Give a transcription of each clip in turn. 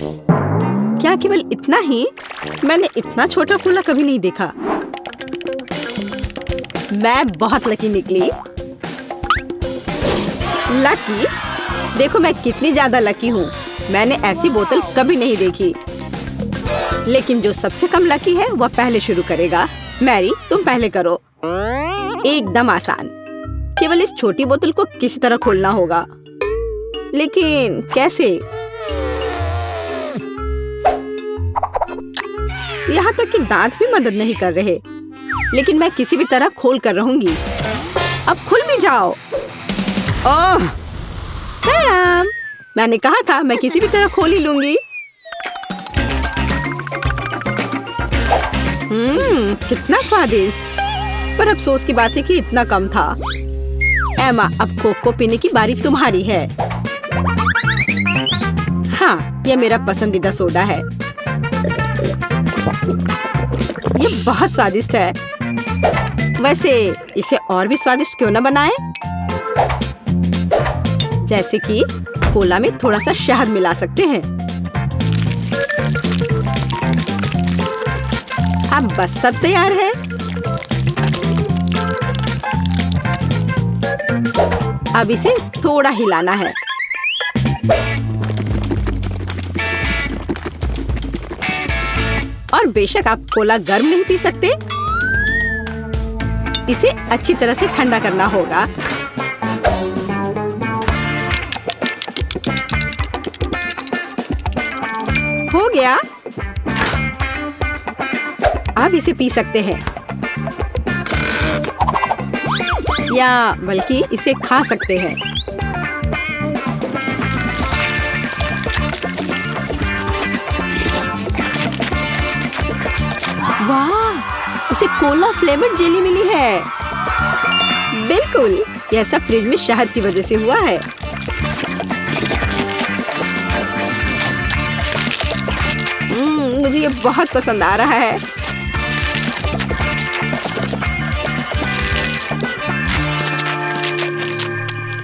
क्या केवल इतना ही? मैंने इतना छोटा कोला कभी नहीं देखा। मैं बहुत लकी निकली। लकी? देखो मैं कितनी ज्यादा लकी हूँ। मैंने ऐसी बोतल कभी नहीं देखी। लेकिन जो सबसे कम लकी है वह पहले शुरू करेगा। मैरी, तुम पहले करो। एकदम आसान। केवल इस छोटी बोतल को किसी तरह खोलना होगा। लेकिन कैसे? यहाँ तक कि दांत भी मदद नहीं कर रहे। लेकिन मैं किसी भी तरह खोल कर रहूंगी। अब खुल भी जाओ। ओह! मैडम, मैंने कहा था मैं किसी भी तरह खोल ही लूंगी। कितना स्वादिष्ट। पर अफसोस की बात है कि इतना कम था। एमा, अब कोक को पीने की बारी तुम्हारी है। हाँ, यह मेरा पसंदीदा सोडा है। ये बहुत स्वादिष्ट है। वैसे इसे और भी स्वादिष्ट क्यों न बनाएं? जैसे कि कोला में थोड़ा सा शहद मिला सकते हैं। अब बस सब तैयार है। अब इसे थोड़ा हिलाना है। और बेशक आप कोला गर्म नहीं पी सकते। इसे अच्छी तरह से ठंडा करना होगा। हो गया। अब इसे पी सकते हैं या बल्कि इसे खा सकते हैं। वाह! उसे कोला फ्लेवर्ड जेली मिली है। बिल्कुल, यह सब फ्रिज में शहद की वजह से हुआ है। मुझे ये बहुत पसंद आ रहा है।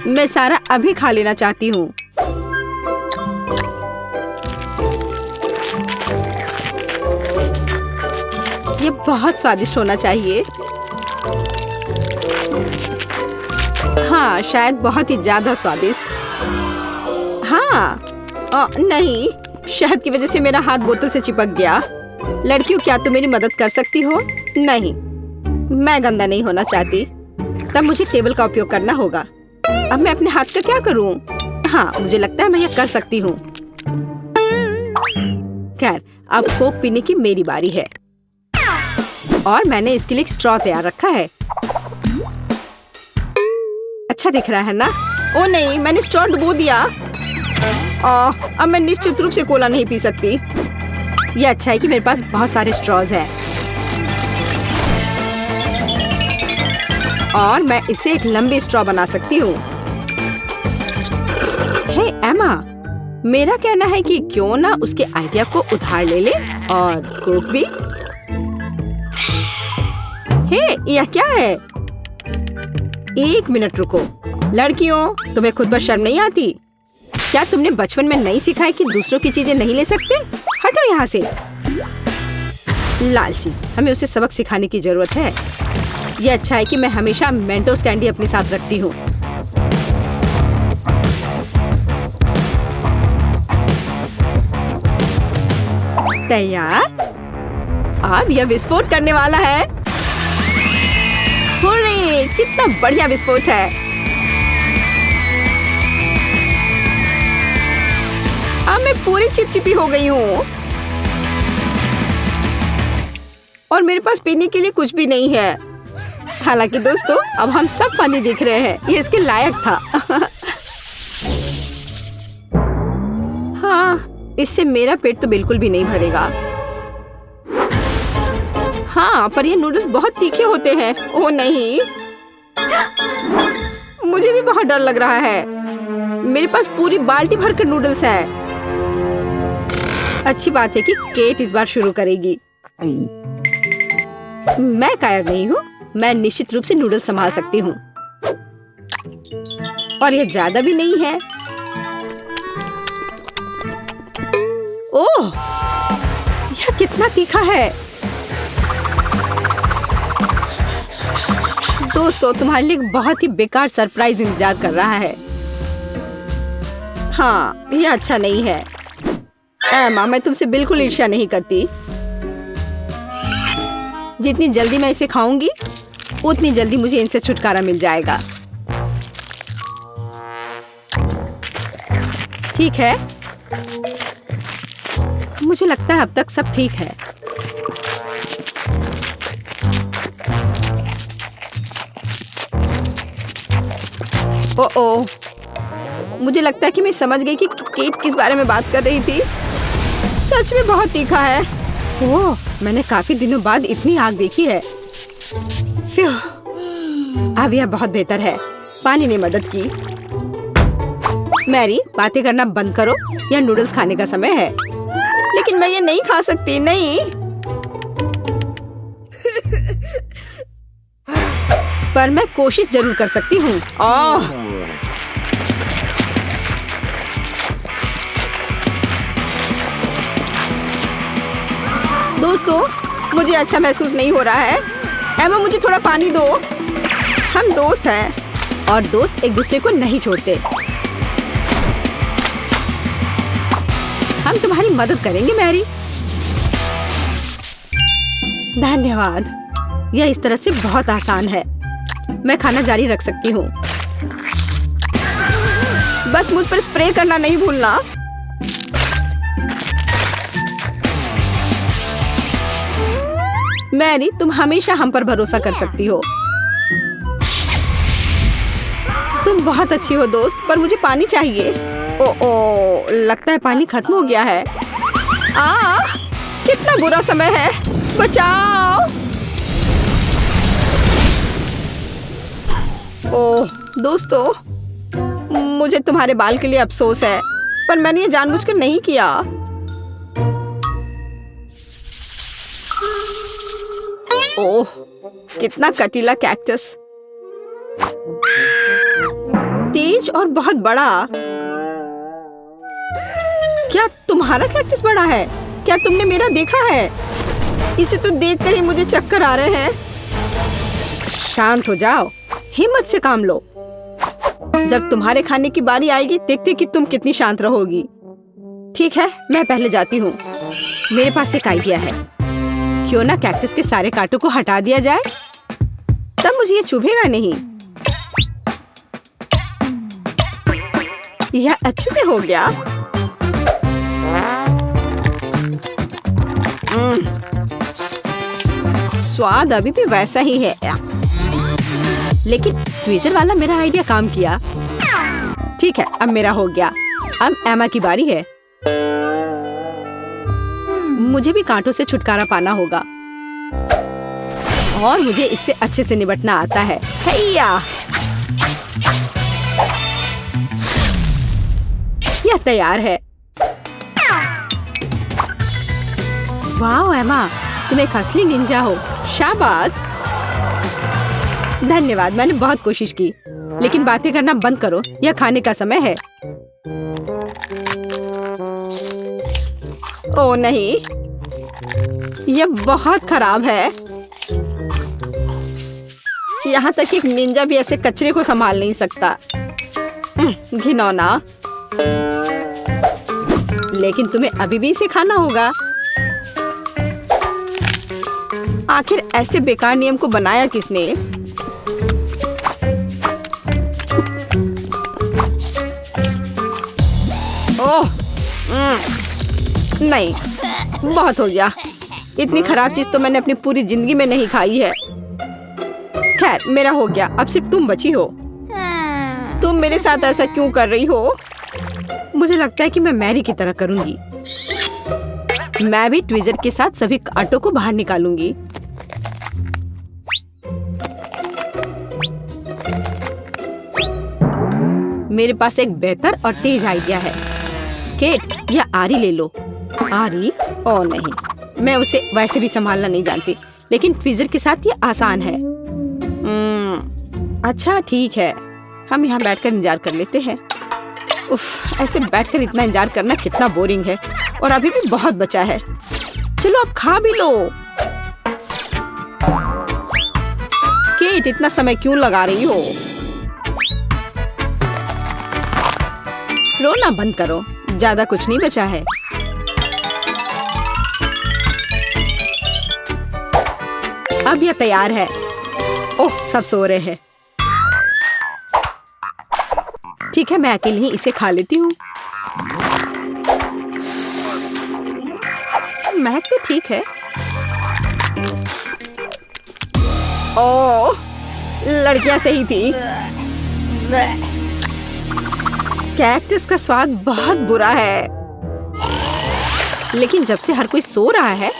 मैं सारा अभी खा लेना चाहती हूँ। ये बहुत स्वादिष्ट होना चाहिए। हाँ, शायद बहुत ही ज्यादा स्वादिष्ट। हाँ, नहीं, शहद की वजह से मेरा हाथ बोतल से चिपक गया। लड़कियों, क्या तुम मेरी मदद कर सकती हो? नहीं, मैं गंदा नहीं होना चाहती। तब मुझे टेबल का उपयोग करना होगा। अब मैं अपने हाथ का क्या करूं? हाँ, मुझे लगता है मैं यह कर सकती हूँ। खैर, अब कोक पीने की मेरी बारी है। और मैंने इसके लिए एक स्ट्रॉ तैयार रखा है। अच्छा दिख रहा है ना? ओ नहीं, मैंने स्ट्रॉ डुबो दिया। अब मैं निश्चित रूप से कोला नहीं पी सकती। ये अच्छा है कि मेरे पास बहुत सारे स्ट्रॉज हैं। और मैं इससे एक लंबी स्ट्रॉ बना सकती हूँ। हे एमा, मेरा कहना है कि क्यों ना उसके आइडिया को उधार ले ले और कोक भी। हे, यह क्या है? एक मिनट रुको। लड़कियों, तुम्हें खुद पर शर्म नहीं आती? क्या तुमने बचपन में नहीं सीखा है कि दूसरों की चीजें नहीं ले सकते? हटो यहाँ से। लालची, हमें उसे सबक सिखाने की जरूरत है। यह अच्छा है कि मैं हमेशा मेंटोस कैंडी अपने साथ रखती हूँ। तैयार? अब यह विस्फोट करने वाला है। हुर्रे, कितना बढ़िया विस्फोट है। अब मैं पूरी चिपचिपी हो गई हूँ। और मेरे पास पीने के लिए कुछ भी नहीं है। हालांकि दोस्तों, अब हम सब फनी दिख रहे हैं। ये इसके लायक था। हाँ, इससे मेरा पेट तो बिल्कुल भी नहीं भरेगा। हाँ, पर ये नूडल्स बहुत तीखे होते हैं। ओह नहीं, मुझे भी बहुत डर लग रहा है। मेरे पास पूरी बाल्टी भरकर नूडल्स है। अच्छी बात है कि केट इस बार शुरू करेगी। मैं कायर नहीं हूँ। मैं निश्चित रूप से नूडल्स संभाल सकती हूँ। और यह ज्यादा भी नहीं है। ओह, यह कितना तीखा है। दोस्तों, तुम्हारे लिए एक बहुत ही बेकार सरप्राइज इंतजार कर रहा है। हाँ, यह अच्छा नहीं है। एमा, मैं तुमसे बिल्कुल ईर्ष्या नहीं करती। जितनी जल्दी मैं इसे खाऊंगी, उतनी जल्दी मुझे इनसे छुटकारा मिल जाएगा। ठीक है, मुझे लगता है अब तक सब ठीक है। ओह, मुझे लगता है कि मैं समझ गई कि केट किस बारे में बात कर रही थी। सच में बहुत तीखा है। ओह, मैंने काफी दिनों बाद इतनी आग देखी है। फ्यू, अब यह बहुत बेहतर है। पानी ने मदद की। मैरी, बातें करना बंद करो, यह नूडल्स खाने का समय है। लेकिन मैं ये नहीं खा सकती। नहीं। पर मैं कोशिश जरूर कर सकती हूँ। दोस्तों, मुझे अच्छा महसूस नहीं हो रहा है। एमा, मुझे थोड़ा पानी दो। हम दोस्त हैं और दोस्त एक दूसरे को नहीं छोड़ते। हम तुम्हारी मदद करेंगे मैरी। धन्यवाद। यह इस तरह से बहुत आसान है। मैं खाना जारी रख सकती हूँ। बस मुझ पर स्प्रे करना नहीं भूलना। मैरी, तुम हमेशा हम पर भरोसा कर सकती हो। तुम बहुत अच्छी हो दोस्त, पर मुझे पानी चाहिए। ओह, लगता है पानी खत्म हो गया है। कितना बुरा समय है। बचाओ। ओह दोस्तों, मुझे तुम्हारे बाल के लिए अफसोस है, पर मैंने ये जानबूझकर नहीं किया। ओह, कितना कटीला कैक्टस। तेज और बहुत बड़ा। क्या तुम्हारा कैक्टस बड़ा है? क्या तुमने मेरा देखा है? इसे तो देखकर ही मुझे चक्कर आ रहे हैं। शांत हो जाओ, हिम्मत से काम लो। जब तुम्हारे खाने की बारी आएगी, देखते कि तुम कितनी शांत रहोगी। ठीक है, मैं पहले जाती हूँ। मेरे पास एक आइडिया है। क्यों ना कैक्टस के सारे कांटों को हटा दिया जाए, तब मुझे ये चुभेगा नहीं। यह अच्छे से हो गया। स्वाद अभी भी वैसा ही है, लेकिन ट्विजर वाला मेरा आइडिया काम किया। ठीक है, अब मेरा हो गया। अब एमा की बारी है। मुझे भी कांटों से छुटकारा पाना होगा और मुझे इससे अच्छे से निपटना आता है। हैया! यह तैयार है। वाह एमा, तुम एक असली निंजा हो। शाबाश। धन्यवाद, मैंने बहुत कोशिश की। लेकिन बातें करना बंद करो, यह खाने का समय है। ओह नहीं, यह बहुत खराब है। यहाँ तक एक निंजा भी ऐसे कचरे को संभाल नहीं सकता। घिनौना। लेकिन तुम्हें अभी भी इसे खाना होगा। आखिर ऐसे बेकार नियम को बनाया किसने? ओह, नहीं, बहुत हो गया। इतनी खराब चीज तो मैंने अपनी पूरी जिंदगी में नहीं खाई है। खैर, मेरा हो गया। अब सिर्फ तुम बची हो। तुम मेरे साथ ऐसा क्यों कर रही हो? मुझे लगता है कि मैं मैरी की तरह करूंगी। मैं भी ट्विजर के साथ सभी कांटों को बाहर निकालूंगी। मेरे पास एक बेहतर और तेज आइडिया है। केट, यह आरी ले लो। आरी? ओह नहीं, मैं उसे वैसे भी संभालना नहीं जानती, लेकिन ट्विजर के साथ ये आसान है। अच्छा ठीक है, हम यहाँ बैठकर इंतजार कर लेते हैं। उफ, ऐसे बैठकर इतना इंतजार करना कितना बोरिंग है। और अभी भी बहुत बचा है। चलो अब खा भी लो। केट, इतना समय क्यों लगा रही हो? रोना बंद करो, ज्यादा कुछ नहीं बचा है। अब यह तैयार है। ओह, सब सो रहे हैं। ठीक है, मैं अकेले ही इसे खा लेती हूँ। महक तो ठीक है। ओह, लड़कियां सही थी। कैक्टस का स्वाद बहुत बुरा है, लेकिन जब से हर कोई सो रहा है,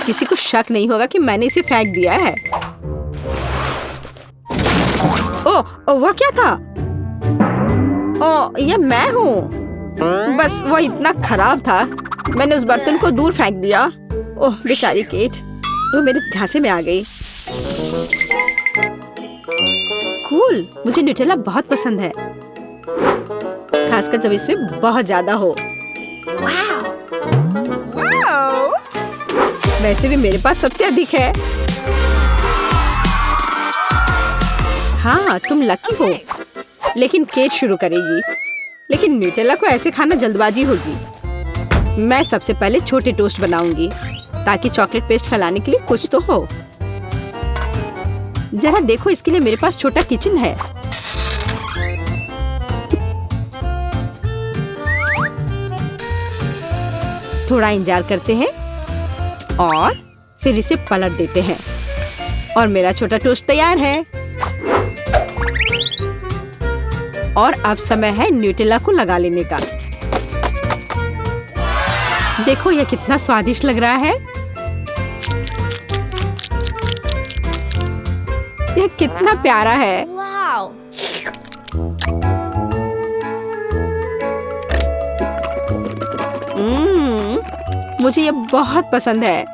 किसी को शक नहीं होगा कि मैंने इसे फेंक दिया है। ओह, वह क्या था? ओह, यह मैं हूँ। बस वह इतना खराब था, मैंने उस बर्तन को दूर फेंक दिया। ओह बेचारी केट, वो मेरे झांसे में आ गई। कूल, मुझे न्यूटेला बहुत पसंद है, खासकर जब इसमें बहुत ज्यादा हो। वैसे भी मेरे पास सबसे अधिक है। हाँ, तुम लकी हो। लेकिन केट शुरू करेगी। लेकिन न्यूटेला को ऐसे खाना जल्दबाजी होगी। मैं सबसे पहले छोटे टोस्ट बनाऊंगी, ताकि चॉकलेट पेस्ट फैलाने के लिए कुछ तो हो। जरा देखो, इसके लिए मेरे पास छोटा किचन है। थोड़ा इंतजार करते हैं और फिर इसे पलट देते हैं और मेरा छोटा टोस्ट तैयार है। और अब समय है न्यूटेला को लगा लेने का। देखो यह कितना स्वादिष्ट लग रहा है। यह कितना प्यारा है। मुझे यह बहुत पसंद है।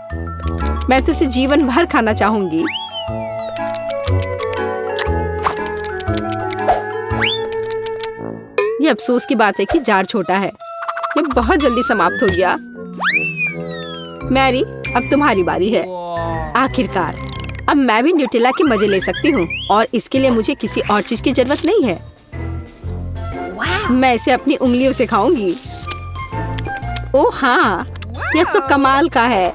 मैं तो इसे जीवन भर खाना चाहूंगी। ये अफसोस की बात है कि जार छोटा है। ये बहुत जल्दी समाप्त हो गया। मैरी, अब तुम्हारी बारी है। आखिरकार अब मैं भी न्यूटेला के मजे ले सकती हूँ और इसके लिए मुझे किसी और चीज की जरूरत नहीं है। मैं इसे अपनी उंगलियों से खाऊंगी। ओह हाँ, यह तो कमाल का है।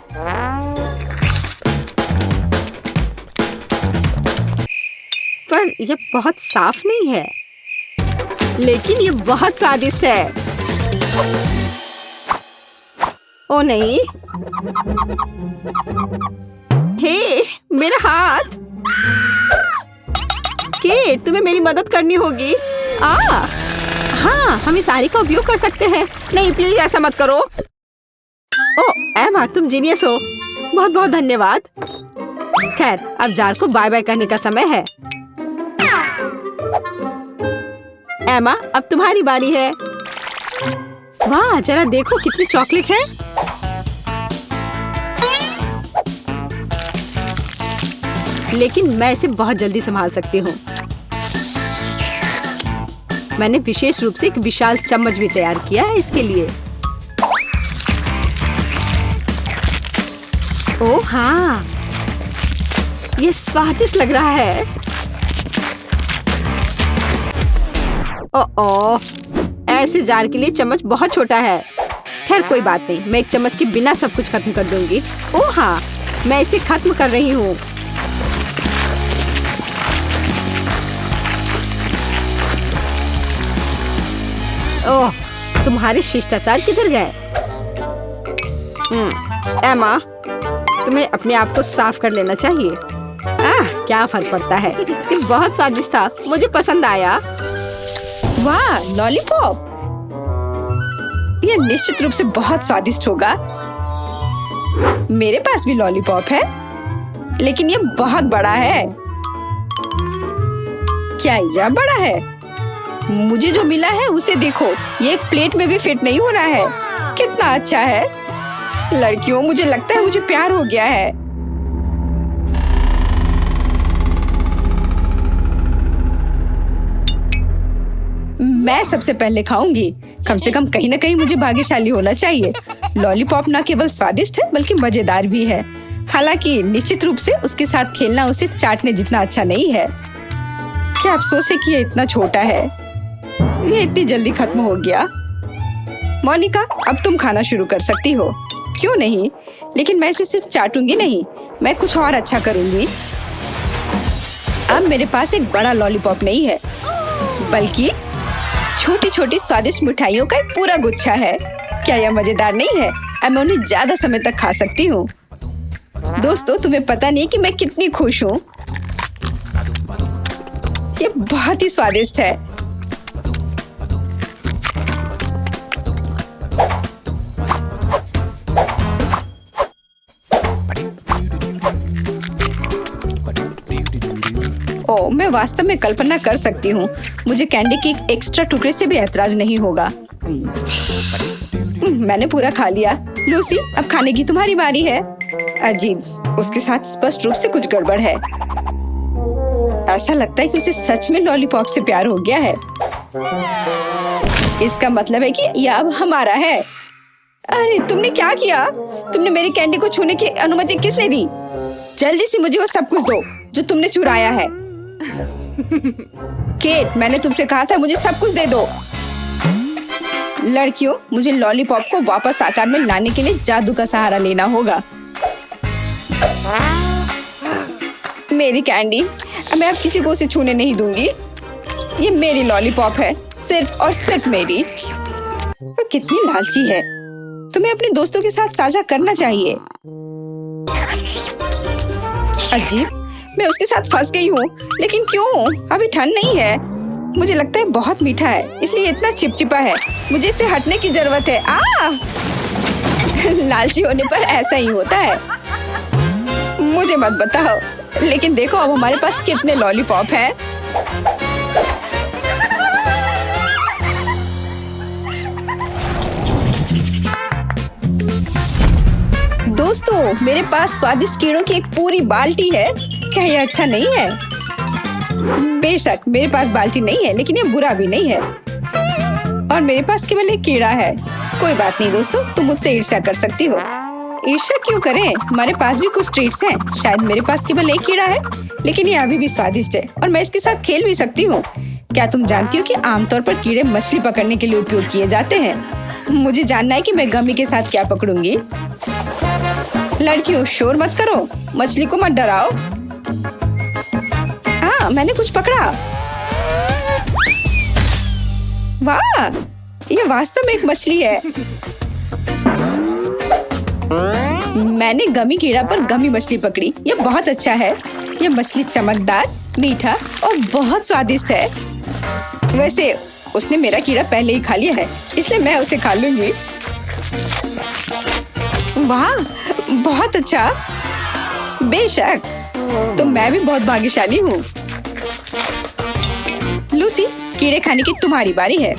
पर यह बहुत साफ नहीं है, लेकिन यह बहुत स्वादिष्ट है। ओ नहीं, हे मेरा हाथ। केट, तुम्हें मेरी मदद करनी होगी। हाँ, हम इस आरी का उपयोग कर सकते हैं। नहीं प्लीज ऐसा मत करो। ओह एमा, तुम जीनियस हो। बहुत बहुत धन्यवाद। खैर, अब जार को बाय बाय करने का समय है। एमा, अब तुम्हारी बारी है। वाह, जरा देखो कितनी चॉकलेट है। लेकिन मैं इसे बहुत जल्दी संभाल सकती हूँ। मैंने विशेष रूप से एक विशाल चम्मच भी तैयार किया है इसके लिए। ओह हाँ, ये स्वादिष्ट लग रहा है। ओह, ऐसे जार के लिए चम्मच बहुत छोटा है। खैर कोई बात नहीं, मैं एक चम्मच के बिना सब कुछ खत्म कर दूंगी। ओह हाँ, मैं इसे खत्म कर रही हूँ। ओह, तुम्हारे शिष्टाचार किधर गए? एमा, तुम्हें अपने आप को साफ कर लेना चाहिए। क्या फर्क पड़ता है। ये बहुत स्वादिष्ट था, मुझे पसंद आया। वाह, लॉलीपॉप। ये निश्चित रूप से बहुत स्वादिष्ट होगा। मेरे पास भी लॉलीपॉप है, लेकिन ये बहुत बड़ा है। क्या यह बड़ा है? मुझे जो मिला है उसे देखो, ये एक प्लेट में भी फिट नहीं हो रहा है। कितना अच्छा है। लड़कियों, मुझे लगता है मुझे प्यार हो गया है। मैं सबसे पहले खाऊंगी। कम से कम कहीं ना कहीं मुझे भाग्यशाली होना चाहिए। लॉलीपॉप न केवल स्वादिष्ट है बल्कि मजेदार भी है। हालांकि निश्चित रूप से उसके साथ खेलना उसे चाटने जितना अच्छा नहीं है। क्या अफसोस है कि ये इतना छोटा है। ये इतनी जल्दी खत्म हो गया। मोनिका, अब तुम खाना शुरू कर सकती हो। क्यों नहीं, लेकिन मैं इसे सिर्फ चाटूंगी नहीं, मैं कुछ और अच्छा करूंगी। अब मेरे पास एक बड़ा लॉलीपॉप नहीं है बल्कि छोटी छोटी स्वादिष्ट मिठाइयों का एक पूरा गुच्छा है। क्या यह मजेदार नहीं है? अब मैं उन्हें ज्यादा समय तक खा सकती हूँ। दोस्तों, तुम्हें पता नहीं कि मैं कितनी खुश हूँ। ये बहुत ही स्वादिष्ट है। ओह, मैं वास्तव में कल्पना कर सकती हूँ। मुझे कैंडी के एक एक्स्ट्रा टुकड़े से भी ऐतराज नहीं होगा। मैंने पूरा खा लिया। लूसी, अब खाने की तुम्हारी बारी है। अजीब, उसके साथ स्पष्ट रूप से कुछ गड़बड़ है। ऐसा लगता है कि उसे सच में लॉलीपॉप से प्यार हो गया है। इसका मतलब है कि यह अब हमारा है। अरे, तुमने क्या किया? तुमने मेरी कैंडी को छूने की अनुमति किसने दी? जल्दी से मुझे वो सब कुछ दो जो तुमने चुराया है। केट, मैंने तुमसे कहा था मुझे सब कुछ दे दो। लड़कियों, मुझे लॉलीपॉप को वापस आकार में लाने के लिए जादू का सहारा लेना होगा। मेरी कैंडी, मैं अब किसी को उसे छूने नहीं दूंगी। ये मेरी लॉलीपॉप है, सिर्फ और सिर्फ मेरी। वो कितनी लालची है। तुम्हें अपने दोस्तों के साथ साझा करना चाहिए। अजीब, मैं उसके साथ फंस गई हूँ। लेकिन क्यों? अभी ठंड नहीं है। मुझे लगता है बहुत मीठा है, इसलिए इतना चिपचिपा है। मुझे इससे हटने की जरूरत है। लालची होने पर ऐसा ही होता है। मुझे मत बताओ, लेकिन देखो अब हमारे पास कितने लॉलीपॉप हैं। दोस्तों, मेरे पास स्वादिष्ट कीड़ों की एक पूरी बाल्टी है। क्या यह अच्छा नहीं है? बेशक मेरे पास बाल्टी नहीं है, लेकिन ये बुरा भी नहीं है। और मेरे पास केवल एक कीड़ा है। कोई बात नहीं दोस्तों, तुम मुझसे ईर्ष्या कर सकती हो। ईर्ष्या क्यों करें? हमारे पास भी कुछ ट्रीट्स हैं। शायद मेरे पास केवल एक कीड़ा है, लेकिन ये अभी भी स्वादिष्ट है और मैं इसके साथ खेल भी सकती हूँ। क्या तुम जानती हो कि आमतौर पर कीड़े मछली पकड़ने के लिए उपयोग किए जाते हैं? मुझे जानना है कि मैं गमी के साथ क्या पकड़ूंगी। लड़कियों, शोर मत करो, मछली को मत डराओ। हाँ, मैंने कुछ पकड़ा। वाह, ये वास्तव में एक मछली है। मैंने गमी कीड़ा पर गमी मछली पकड़ी। ये बहुत अच्छा है। ये मछली चमकदार, मीठा और बहुत स्वादिष्ट है। वैसे उसने मेरा कीड़ा पहले ही खा लिया है, इसलिए मैं उसे खा लूंगी। वाह, बहुत अच्छा। बेशक, तो मैं भी बहुत भाग्यशाली हूँ। लूसी, कीड़े खाने की तुम्हारी बारी है।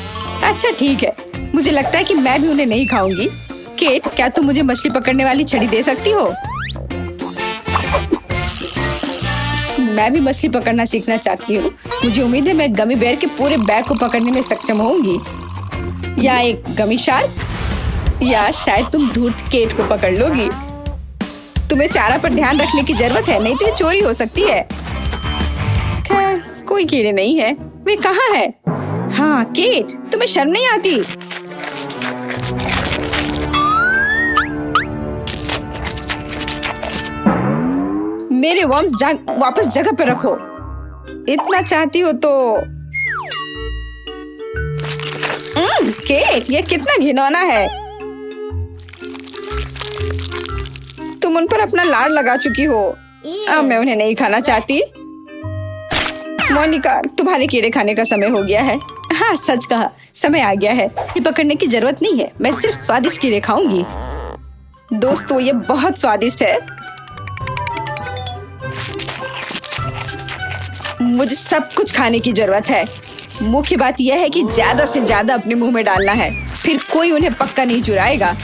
अच्छा ठीक है, मुझे लगता है कि मैं भी उन्हें नहीं खाऊंगी। केट, क्या तुम मुझे मछली पकड़ने वाली छड़ी दे सकती हो? मैं भी मछली पकड़ना सीखना चाहती हूँ। मुझे उम्मीद है मैं गमी बेयर के पूरे बैग को पकड़ने में सक्षम होंगी। या एक गमी शार्क, या शायद तुम धूर्त केट को पकड़ लोगी। तुम्हें चारा पर ध्यान रखने की जरूरत है, नहीं तो ये चोरी हो सकती है। खैर, कोई कीड़े नहीं है। वे कहाँ है? हाँ केट, तुम्हें शर्म नहीं आती? मेरे वर्म्स वापस जगह पर रखो। इतना चाहती हो तो। केट, ये कितना घिनौना है। तुम उन पर अपना लाड़ लगा चुकी हो। अब मैं उन्हें नहीं खाना चाहती। मोनिका, तुम्हारे कीड़े खाने का समय हो गया है। हाँ, सच कहा, समय आ गया है। ये पकड़ने की जरूरत नहीं है। मैं सिर्फ स्वादिष्ट कीड़े खाऊंगी। दोस्तों, ये बहुत स्वादिष्ट है। मुझे सब कुछ खाने की जरूरत है। मुख्य बात यह है कि ज्यादा से ज्यादा अपने मुंह में डालना है, फिर कोई उन्हें पक्का नहीं चुराएगा।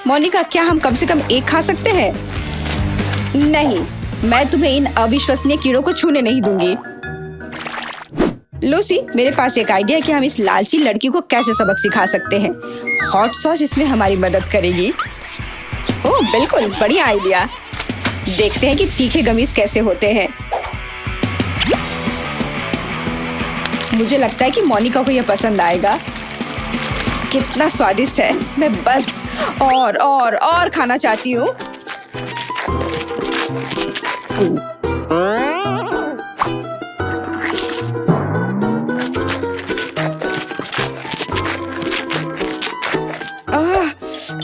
मोनिका, क्या हम कम से कम एक खा सकते हैं? नहीं, मैं तुम्हें इन अविश्वसनीय कीड़ों को छूने नहीं दूंगी। लूसी, मेरे पास एक आइडिया है कि हम इस लालची लड़की को कैसे सबक सिखा सकते हैं। हॉट सॉस इसमें हमारी मदद करेगी। ओह बिल्कुल, बढ़िया आइडिया। देखते हैं कि तीखे गमीज कैसे होते हैं। मुझे लगता है कि मोनिका को यह पसंद आएगा। कितना स्वादिष्ट है। मैं बस और खाना चाहती हूँ।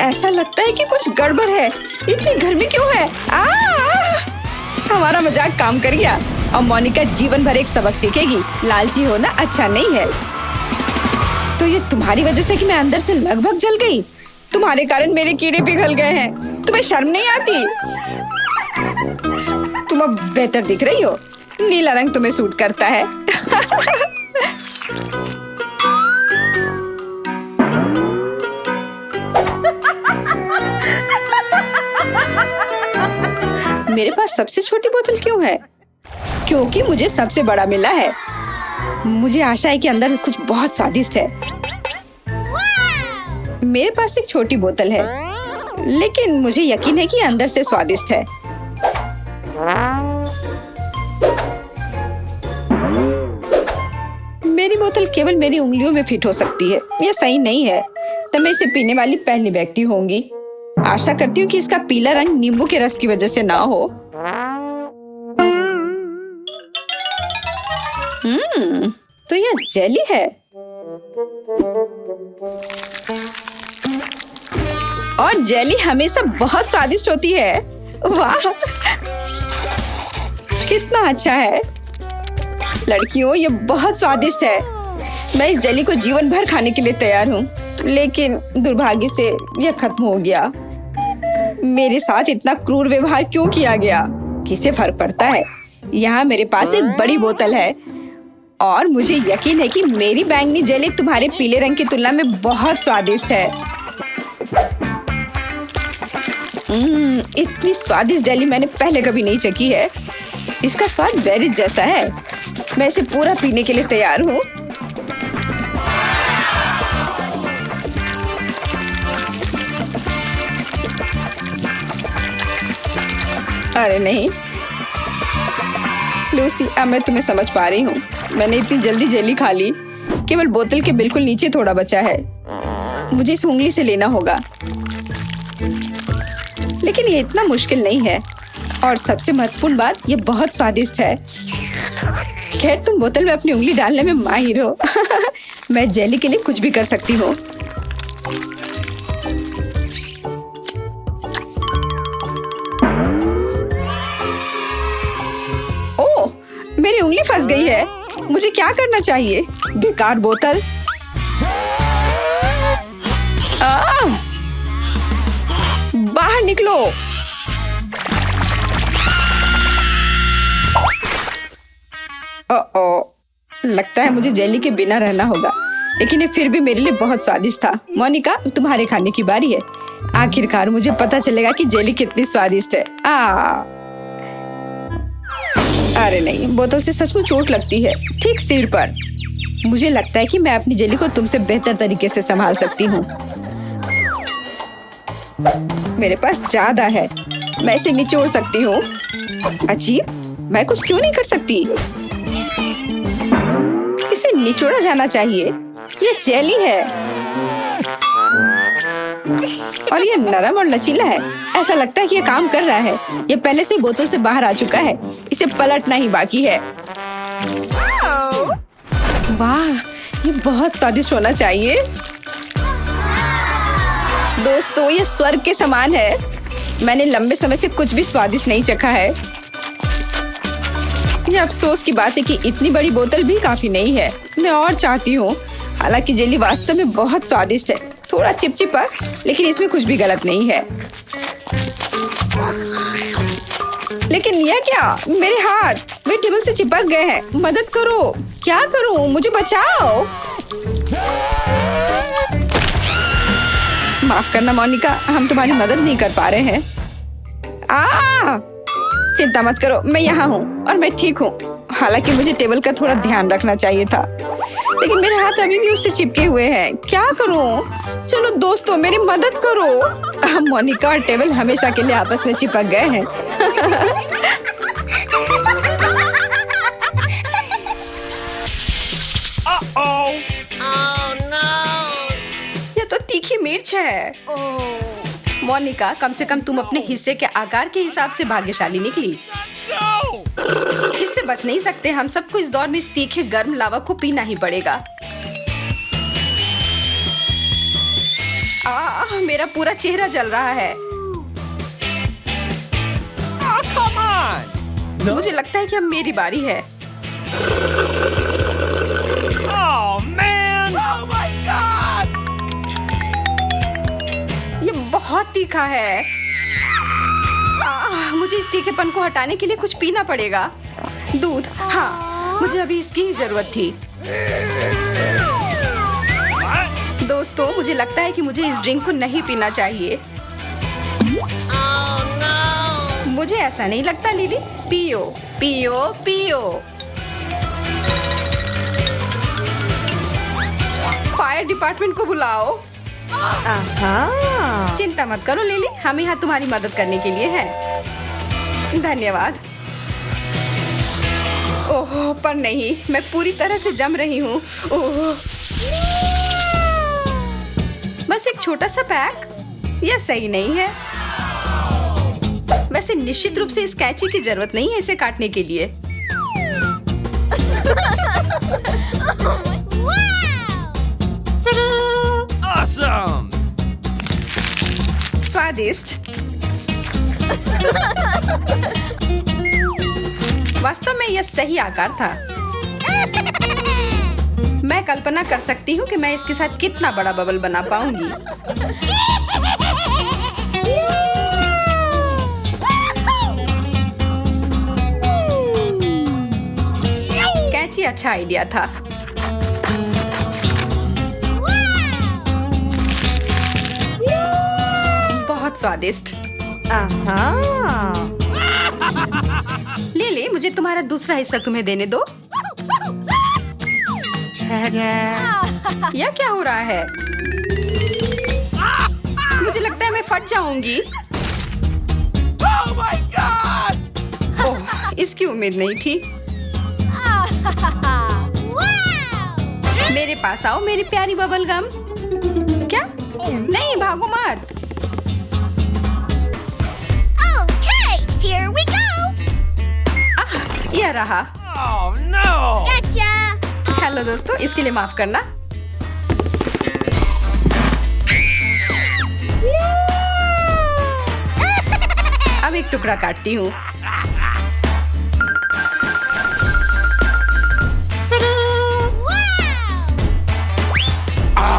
ऐसा लगता है कि कुछ गड़बड़ है। इतनी गर्मी क्यों है? हमारा मजाक काम कर गया। अब मोनिका जीवन भर एक सबक सीखेगी। लालची होना अच्छा नहीं है। तो ये तुम्हारी वजह से कि मैं अंदर से लगभग जल गई। तुम्हारे कारण मेरे कीड़े पिघल गए हैं। तुम्हें शर्म नहीं आती? तुम अब बेहतर दिख रही हो। नीला रंग तुम्हें सूट करता है। मेरे पास सबसे छोटी बोतल क्यों है? क्योंकि मुझे सबसे बड़ा मिला है। मुझे आशा है कि अंदर कुछ बहुत स्वादिष्ट है। मेरे पास एक छोटी बोतल है, लेकिन मुझे यकीन है कि अंदर से स्वादिष्ट है। मेरी बोतल केवल मेरी उंगलियों में फिट हो सकती है। यह सही नहीं है। तब मैं इसे पीने वाली पहली व्यक्ति होंगी। आशा करती हूँ कि इसका पीला रंग नींबू के रस की वजह से ना हो। तो यह जेली है। और जेली हमेशा बहुत स्वादिष्ट होती है। वाह, कितना अच्छा है। लड़कियों, ये बहुत स्वादिष्ट है। मैं इस जेली को जीवन भर खाने के लिए तैयार हूँ, लेकिन दुर्भाग्य से यह खत्म हो गया। मेरे साथ इतना क्रूर व्यवहार क्यों किया गया? किसे फर्क पड़ता है? यहाँ मेरे पास एक बड़ी बोतल है और मुझे यकीन है कि मेरी बैंगनी जेली तुम्हारे पीले रंग की तुलना में बहुत स्वादिष्ट है। इतनी स्वादिष्ट जेली मैंने पहले कभी नहीं चखी है। इसका स्वाद बेरी जैसा है। मैं इसे पूरा पीने के लिए तैयार हूँ। अरे नहीं लूसी, अब मैं तुम्हें समझ पा रही हूँ। मैंने इतनी जल्दी जेली खा ली। केवल बोतल के बिल्कुल नीचे थोड़ा बचा है। मुझे इस उंगली से लेना होगा, लेकिन ये इतना मुश्किल नहीं है। और सबसे महत्वपूर्ण बात, ये बहुत स्वादिष्ट है। खैर, तुम बोतल में अपनी उंगली डालने में माहिर हो। मैं जेली के लिए कुछ भी कर सकती हूँ। ओह, मेरी उंगली फंस गई है। मुझे क्या करना चाहिए? बेकार बोतल। बाहर निकलो। लगता है मुझे जेली के बिना रहना होगा, लेकिन ये फिर भी मेरे लिए बहुत स्वादिष्ट था। मोनिका, तुम्हारे खाने की बारी है। आखिरकार मुझे पता चलेगा कि जेली कितनी स्वादिष्ट है। अरे नहीं, बोतल से सचमुच चोट लगती है, ठीक सिर पर। मुझे लगता है कि मैं अपनी जेली को तुमसे बेहतर तरीके से संभाल सकती हूँ। मेरे पास ज्यादा है, मैं इसे निचोड़ सकती हूँ। अजीब, मैं कुछ क्यों नहीं कर सकती? इसे निचोड़ा जाना चाहिए। ये जेली है और ये नरम और लचीला है। ऐसा लगता है कि ये काम कर रहा है। ये पहले से बोतल से बाहर आ चुका है। इसे पलटना ही बाकी है। वाह, ये बहुत स्वादिष्ट होना चाहिए। दोस्तों, ये स्वर्ग के समान है। मैंने लंबे समय से कुछ भी स्वादिष्ट नहीं चखा है। ये अफसोस की बात है कि इतनी बड़ी बोतल भी काफी नहीं है। मैं और चाहती हूँ। हालांकि जेली वास्तव में बहुत स्वादिष्ट है। थोड़ा चिपचिपा, लेकिन इसमें कुछ भी गलत नहीं है। लेकिन यह क्या? मेरे हाथ वे टेबल से चिपक गए हैं। मदद करो। क्या करूं? मुझे बचाओ। माफ करना मोनिका, हम तुम्हारी मदद नहीं कर पा रहे हैं। चिंता मत करो, मैं यहाँ हूँ और मैं ठीक हूँ। हालांकि मुझे टेबल का थोड़ा ध्यान रखना चाहिए था, लेकिन मेरे हाथ अभी भी उससे चिपके हुए हैं। क्या करूँ? चलो दोस्तों, मेरी मदद करो। मोनिका और टेबल हमेशा के लिए आपस में चिपक गए हैं। ये तो तीखी मिर्च है। मोनिका, कम से कम तुम अपने हिस्से के आकार के हिसाब से भाग्यशाली निकली। इससे बच नहीं सकते, हम सबको इस दौर में इस तीखे गर्म लावा को पीना ही पड़ेगा। मेरा पूरा चेहरा जल रहा है। मुझे लगता है कि अब मेरी बारी है। ये बहुत तीखा है। मुझे इस तीखेपन को हटाने के लिए कुछ पीना पड़ेगा। दूध, हाँ, मुझे अभी इसकी ही जरूरत थी। दोस्तों, मुझे लगता है कि मुझे इस ड्रिंक को नहीं पीना चाहिए। मुझे ऐसा नहीं लगता लिली। पियो पियो पियो। फायर डिपार्टमेंट को बुलाओ। चिंता मत करो लिली, हम यहाँ तुम्हारी मदद करने के लिए हैं। धन्यवाद। ओह, पर नहीं, मैं पूरी तरह से जम रही हूँ। ओह, बस एक छोटा सा पैक, यह सही नहीं है। वैसे निश्चित रूप से इस कैंची की जरूरत नहीं है इसे काटने के लिए। Awesome! स्वादिष्ट। वास्तव में यह सही आकार था। मैं कल्पना कर सकती हूँ कि मैं इसके साथ कितना बड़ा बबल बना पाऊंगी। कैंची अच्छा आइडिया था। बहुत स्वादिष्ट। ले ले, मुझे तुम्हारा दूसरा हिस्सा तुम्हें देने दो। यह क्या हो रहा है? मुझे लगता है मैं फट जाऊंगी। Oh my God! ओह, इसकी उम्मीद नहीं थी। मेरे पास आओ मेरी प्यारी बबल गम। क्या? नहीं, भागो मत। Here we go! यह रहा। Oh no! Gotcha! हेलो दोस्तों, इसके लिए माफ करना। अब एक टुकड़ा काटती हूँ।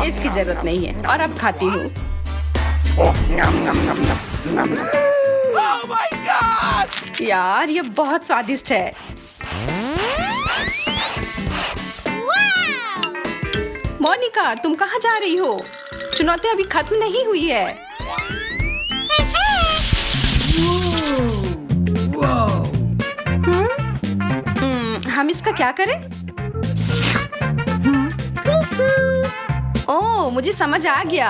इसकी जरूरत नहीं है और अब खाती हूँ। Oh my God! यार, ये बहुत स्वादिष्ट है। मोनिका, तुम कहाँ जा रही हो? चुनौती अभी खत्म नहीं हुई है। हम इसका क्या करें? ओह, मुझे समझ आ गया।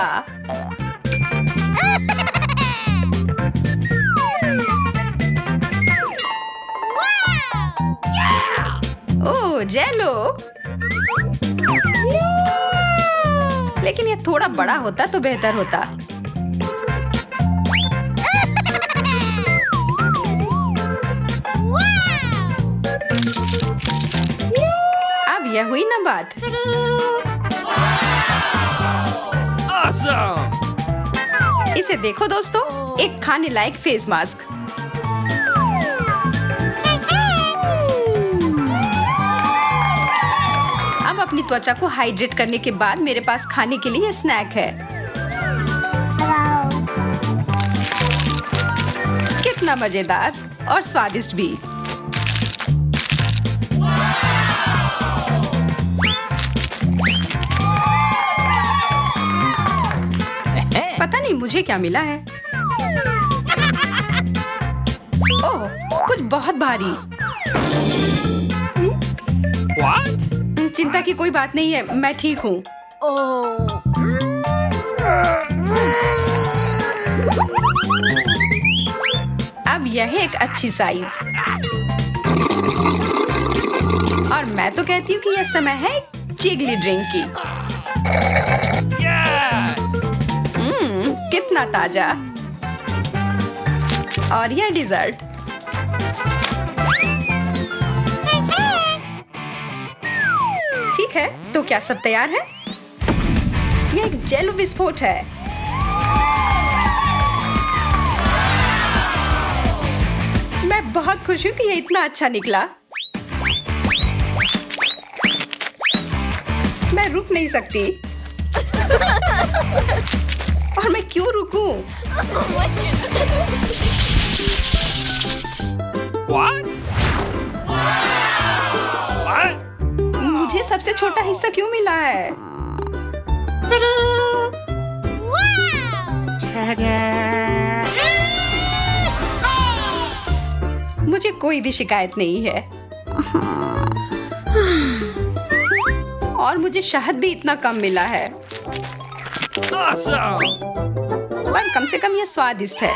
ओह, जेलो। लेकिन ये थोड़ा बड़ा होता तो बेहतर होता। अब यह हुई ना बात। Awesome! इसे देखो दोस्तों, एक खाने लायक फेस मास्क। अब अपनी त्वचा को हाइड्रेट करने के बाद मेरे पास खाने के लिए स्नैक है। कितना मजेदार और स्वादिष्ट भी। पता नहीं मुझे क्या मिला है। ओह, कुछ बहुत भारी। What? चिंता की कोई बात नहीं है, मैं ठीक हूँ। अब यह एक अच्छी साइज। और मैं तो कहती हूँ कि यह समय है जिगली ड्रिंक की। Yes! कितना ताजा। और यह डिजर्ट। ठीक है, तो क्या सब तैयार है? यह एक जेल विस्फोट है। मैं बहुत खुश हूँ कि यह इतना अच्छा निकला। मैं रुक नहीं सकती। और मैं क्यों रुकूं? What? What? मुझे सबसे छोटा हिस्सा क्यों मिला है? मुझे कोई भी शिकायत नहीं है। और मुझे शहद भी इतना कम मिला है। Awesome! पर कम से कम ये स्वादिष्ट है।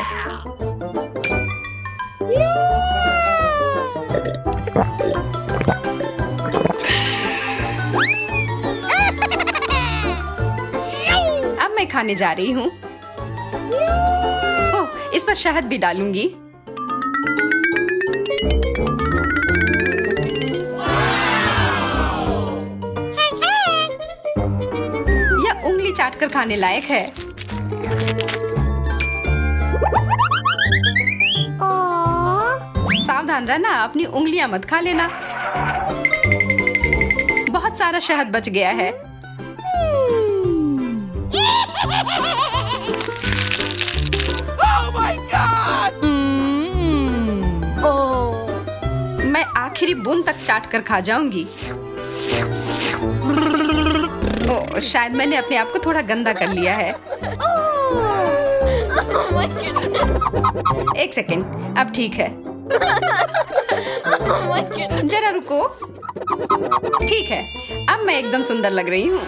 अब मैं खाने जा रही हूँ। ओह, इस पर शहद भी डालूंगी। यह उंगली चाटकर खाने लायक है। सावधान रहना, अपनी उंगलियां मत खा लेना। बहुत सारा शहद बच गया है। Oh my God! मैं आखिरी बूंद तक चाट कर खा जाऊंगी। ओह, शायद मैंने अपने आप को थोड़ा गंदा कर लिया है। एक सेकंड, अब ठीक है। जरा रुको। ठीक है, अब मैं एकदम सुंदर लग रही हूँ।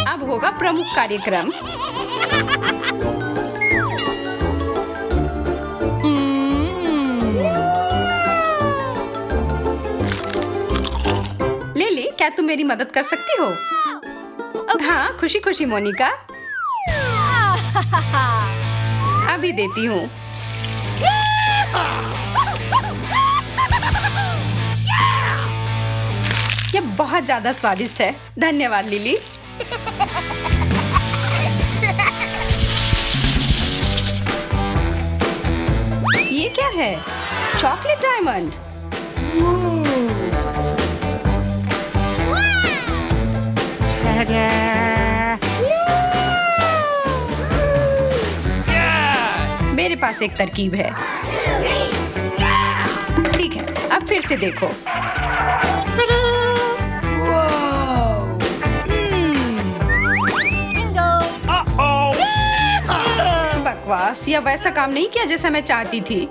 अब होगा प्रमुख कार्यक्रम। लिली, क्या तुम मेरी मदद कर सकती हो? हाँ, खुशी खुशी मोनिका। अभी देती हूँ। ये बहुत ज्यादा स्वादिष्ट है। धन्यवाद लिली। ये क्या है? Chocolate diamond. Yes! मेरे पास एक तरकीब है। ठीक है, अब फिर से देखो। Uh-oh! बकवास, यह वैसा काम नहीं किया जैसा मैं चाहती थी।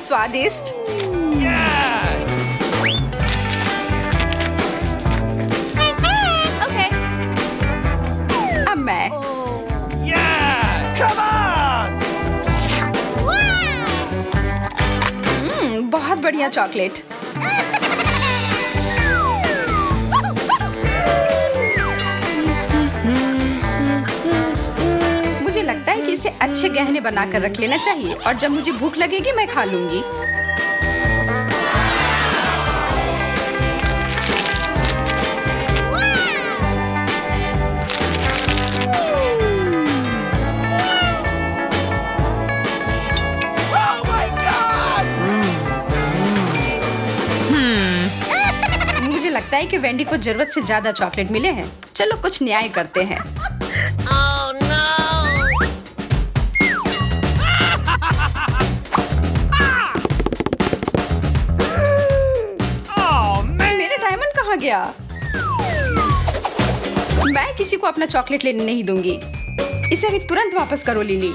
स्वादिष्ट। Yes! अब मैं Yes! Come on! बहुत बढ़िया चॉकलेट। मुझे लगता है कि इसे अच्छे गहने बनाकर रख लेना चाहिए और जब मुझे भूख लगेगी मैं खा लूंगी। Oh my God! मुझे लगता है कि वेंडी को जरूरत से ज्यादा चॉकलेट मिले हैं। चलो कुछ न्याय करते हैं। Oh no! Oh man! मेरे डायमंड कहाँ गया? मैं किसी को अपना चॉकलेट लेने नहीं दूंगी। इसे अभी तुरंत वापस करो लिली।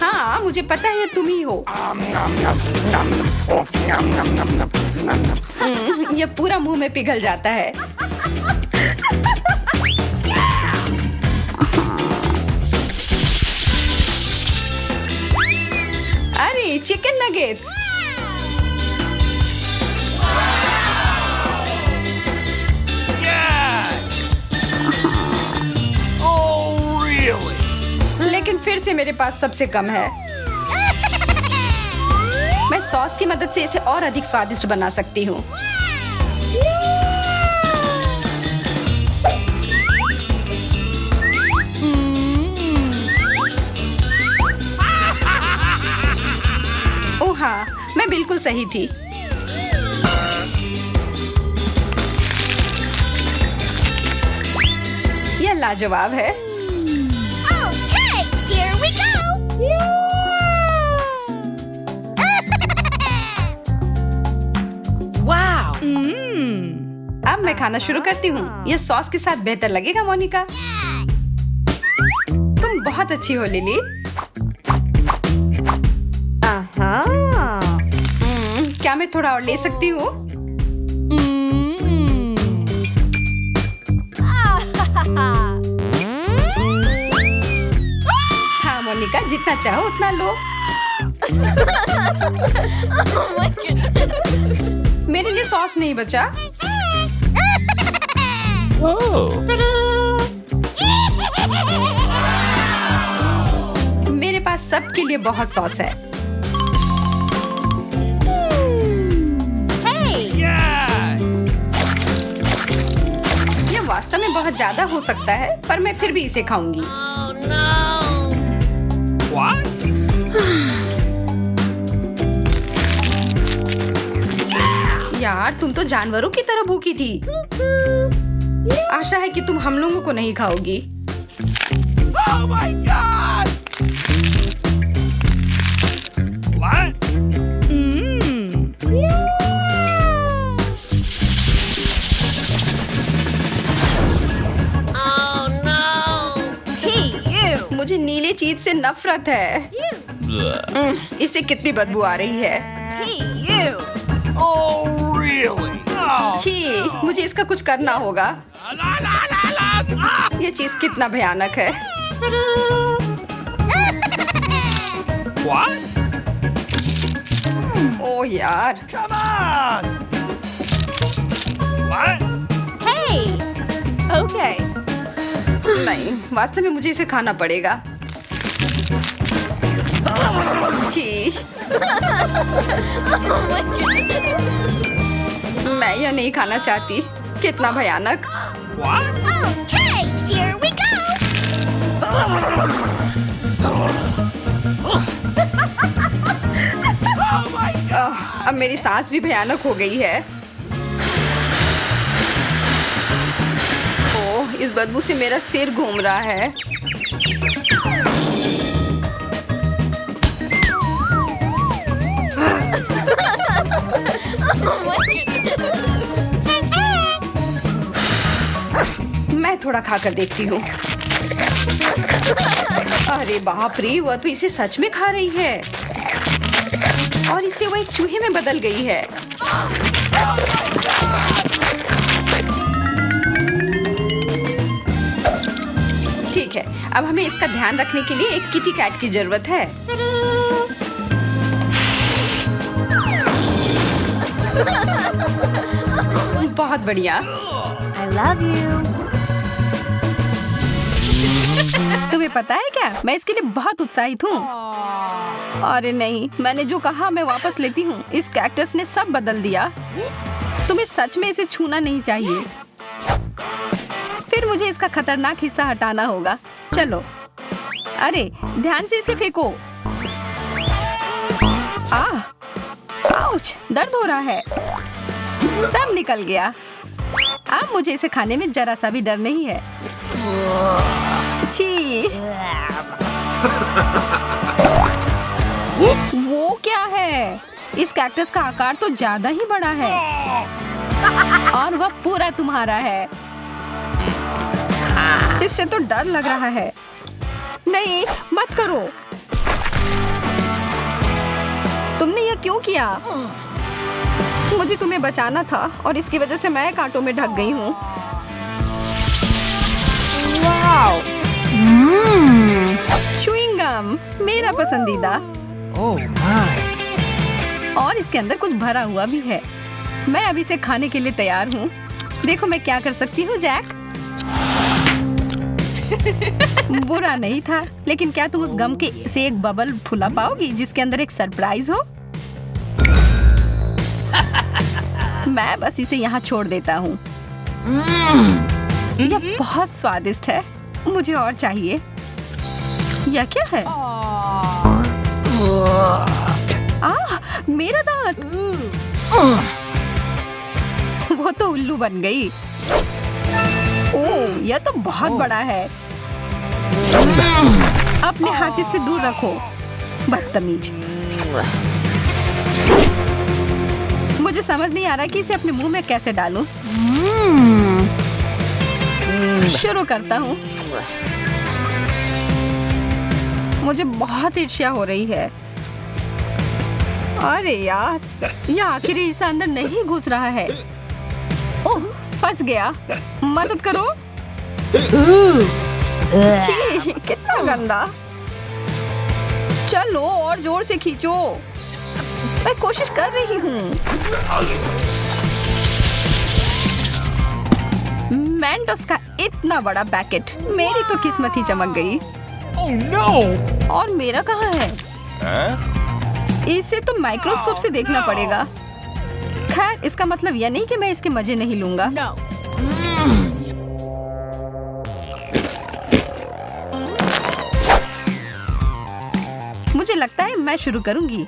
हाँ, मुझे पता है तुम ही हो। ये पूरा मुंह में पिघल जाता है। अरे chicken nuggets. Yes! Oh, really? लेकिन फिर से मेरे पास सबसे कम है। मैं सॉस की मदद से इसे और अधिक स्वादिष्ट बना सकती हूँ। ओह हाँ, मैं बिल्कुल सही थी। यह लाजवाब है। Okay, here we go. Wow! अब मैं खाना शुरू करती हूँ। यह सॉस के साथ बेहतर लगेगा मोनिका। तुम बहुत अच्छी हो लिली। क्या मैं थोड़ा और ले सकती हूँ? हाँ मोनिका, जितना चाहो उतना लो। मेरे लिए सॉस नहीं बचा। मेरे पास सबके लिए बहुत सॉस है। Yes! ये वास्तव में बहुत ज्यादा हो सकता है, पर मैं फिर भी इसे खाऊंगी। Oh no. What? यार, तुम तो जानवरों की तरह भूखी थी। आशा है कि तुम हम लोगों को नहीं खाओगी। Oh my God! What? Oh no. मुझे नीले चीज से नफरत है। इससे कितनी बदबू आ रही है। Oh, really? Oh. छी, मुझे इसका कुछ करना होगा। La, la, la, la. Ah! ये चीज कितना भयानक है। What? ओह यार। Come on! What? नहीं, वास्तव में मुझे इसे खाना पड़ेगा। छी, मैं यह नहीं खाना चाहती। कितना भयानक। What? Okay, here we go. Oh my God! अब मेरी सांस भी भयानक हो गई है। ओह, इस बदबू से मेरा सिर घूम रहा है। मैं थोड़ा खाकर देखती हूँ। अरे बाप रे, वह तो इसे सच में खा रही है और इससे वो एक चूहे में बदल गई है। ठीक है, अब हमें इसका ध्यान रखने के लिए एक किटी कैट की जरूरत है। बहुत बढ़िया। I love you. तुम्हें पता है क्या, मैं इसके लिए बहुत उत्साहित हूँ। अरे नहीं, मैंने जो कहा मैं वापस लेती हूँ। इस कैक्टस ने सब बदल दिया। तुम्हें सच में इसे छूना नहीं चाहिए। फिर मुझे इसका खतरनाक हिस्सा हटाना होगा। चलो, अरे ध्यान से इसे फेंको। आउच, दर्द हो रहा है। सब निकल गया। अब मुझे इसे खाने में जरा सा भी डर नहीं है। छी, वो क्या है? इस कैक्टस का आकार तो ज्यादा ही बड़ा है और वह पूरा तुम्हारा है। इससे तो डर लग रहा है। नहीं, मत करो। तुमने यह क्यों किया? मुझे तुम्हें बचाना था और इसकी वजह से मैं कांटों में ढक गई हूँ। च्युइंग गम, मेरा पसंदीदा। Oh my. और इसके अंदर कुछ भरा हुआ भी है। मैं अभी इसे खाने के लिए तैयार हूँ। देखो मैं क्या कर सकती हूँ, जैक। बुरा नहीं था, लेकिन क्या तुम उस गम के से एक बबल फुला पाओगी जिसके अंदर एक सरप्राइज हो? मैं बस इसे यहाँ छोड़ देता हूँ। यह बहुत स्वादिष्ट है। मुझे और चाहिए। यह क्या है? मेरा दांत। वो तो उल्लू बन गई। ओह, यह तो बहुत बड़ा है। अपने हाथ इससे दूर रखो, बदतमीज। मुझे समझ नहीं आ रहा कि इसे अपने मुंह में कैसे डालूं। शुरू करता हूँ। मुझे बहुत ईर्ष्या हो रही है। अरे यार, यह आखिरी हिस्सा अंदर नहीं घुस रहा है। ओह, फंस गया। मदद करो। छी, कितना गंदा। चलो और जोर से खींचो। मैं कोशिश कर रही हूँ। मेंटोस का इतना बड़ा पैकेट। मेरी तो किस्मत ही चमक गई। Oh no. और मेरा कहाँ है? इसे तो माइक्रोस्कोप से देखना पड़ेगा। खैर, इसका मतलब यह नहीं कि मैं इसके मजे नहीं लूंगा। मुझे लगता है मैं शुरू करूंगी।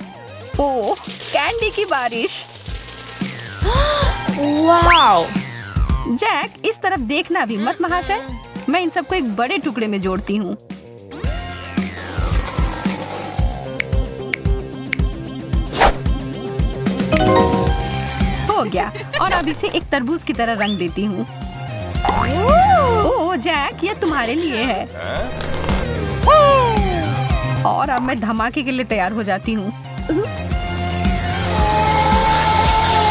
ओह, कैंडी की बारिश। Wow. जैक, इस तरफ देखना भी मत महाशय। मैं इन सबको एक बड़े टुकड़े में जोड़ती हूँ। हो गया। और अब इसे एक तरबूज की तरह रंग देती हूँ। ओह जैक, यह तुम्हारे लिए है। और अब मैं धमाके के लिए तैयार हो जाती हूँ।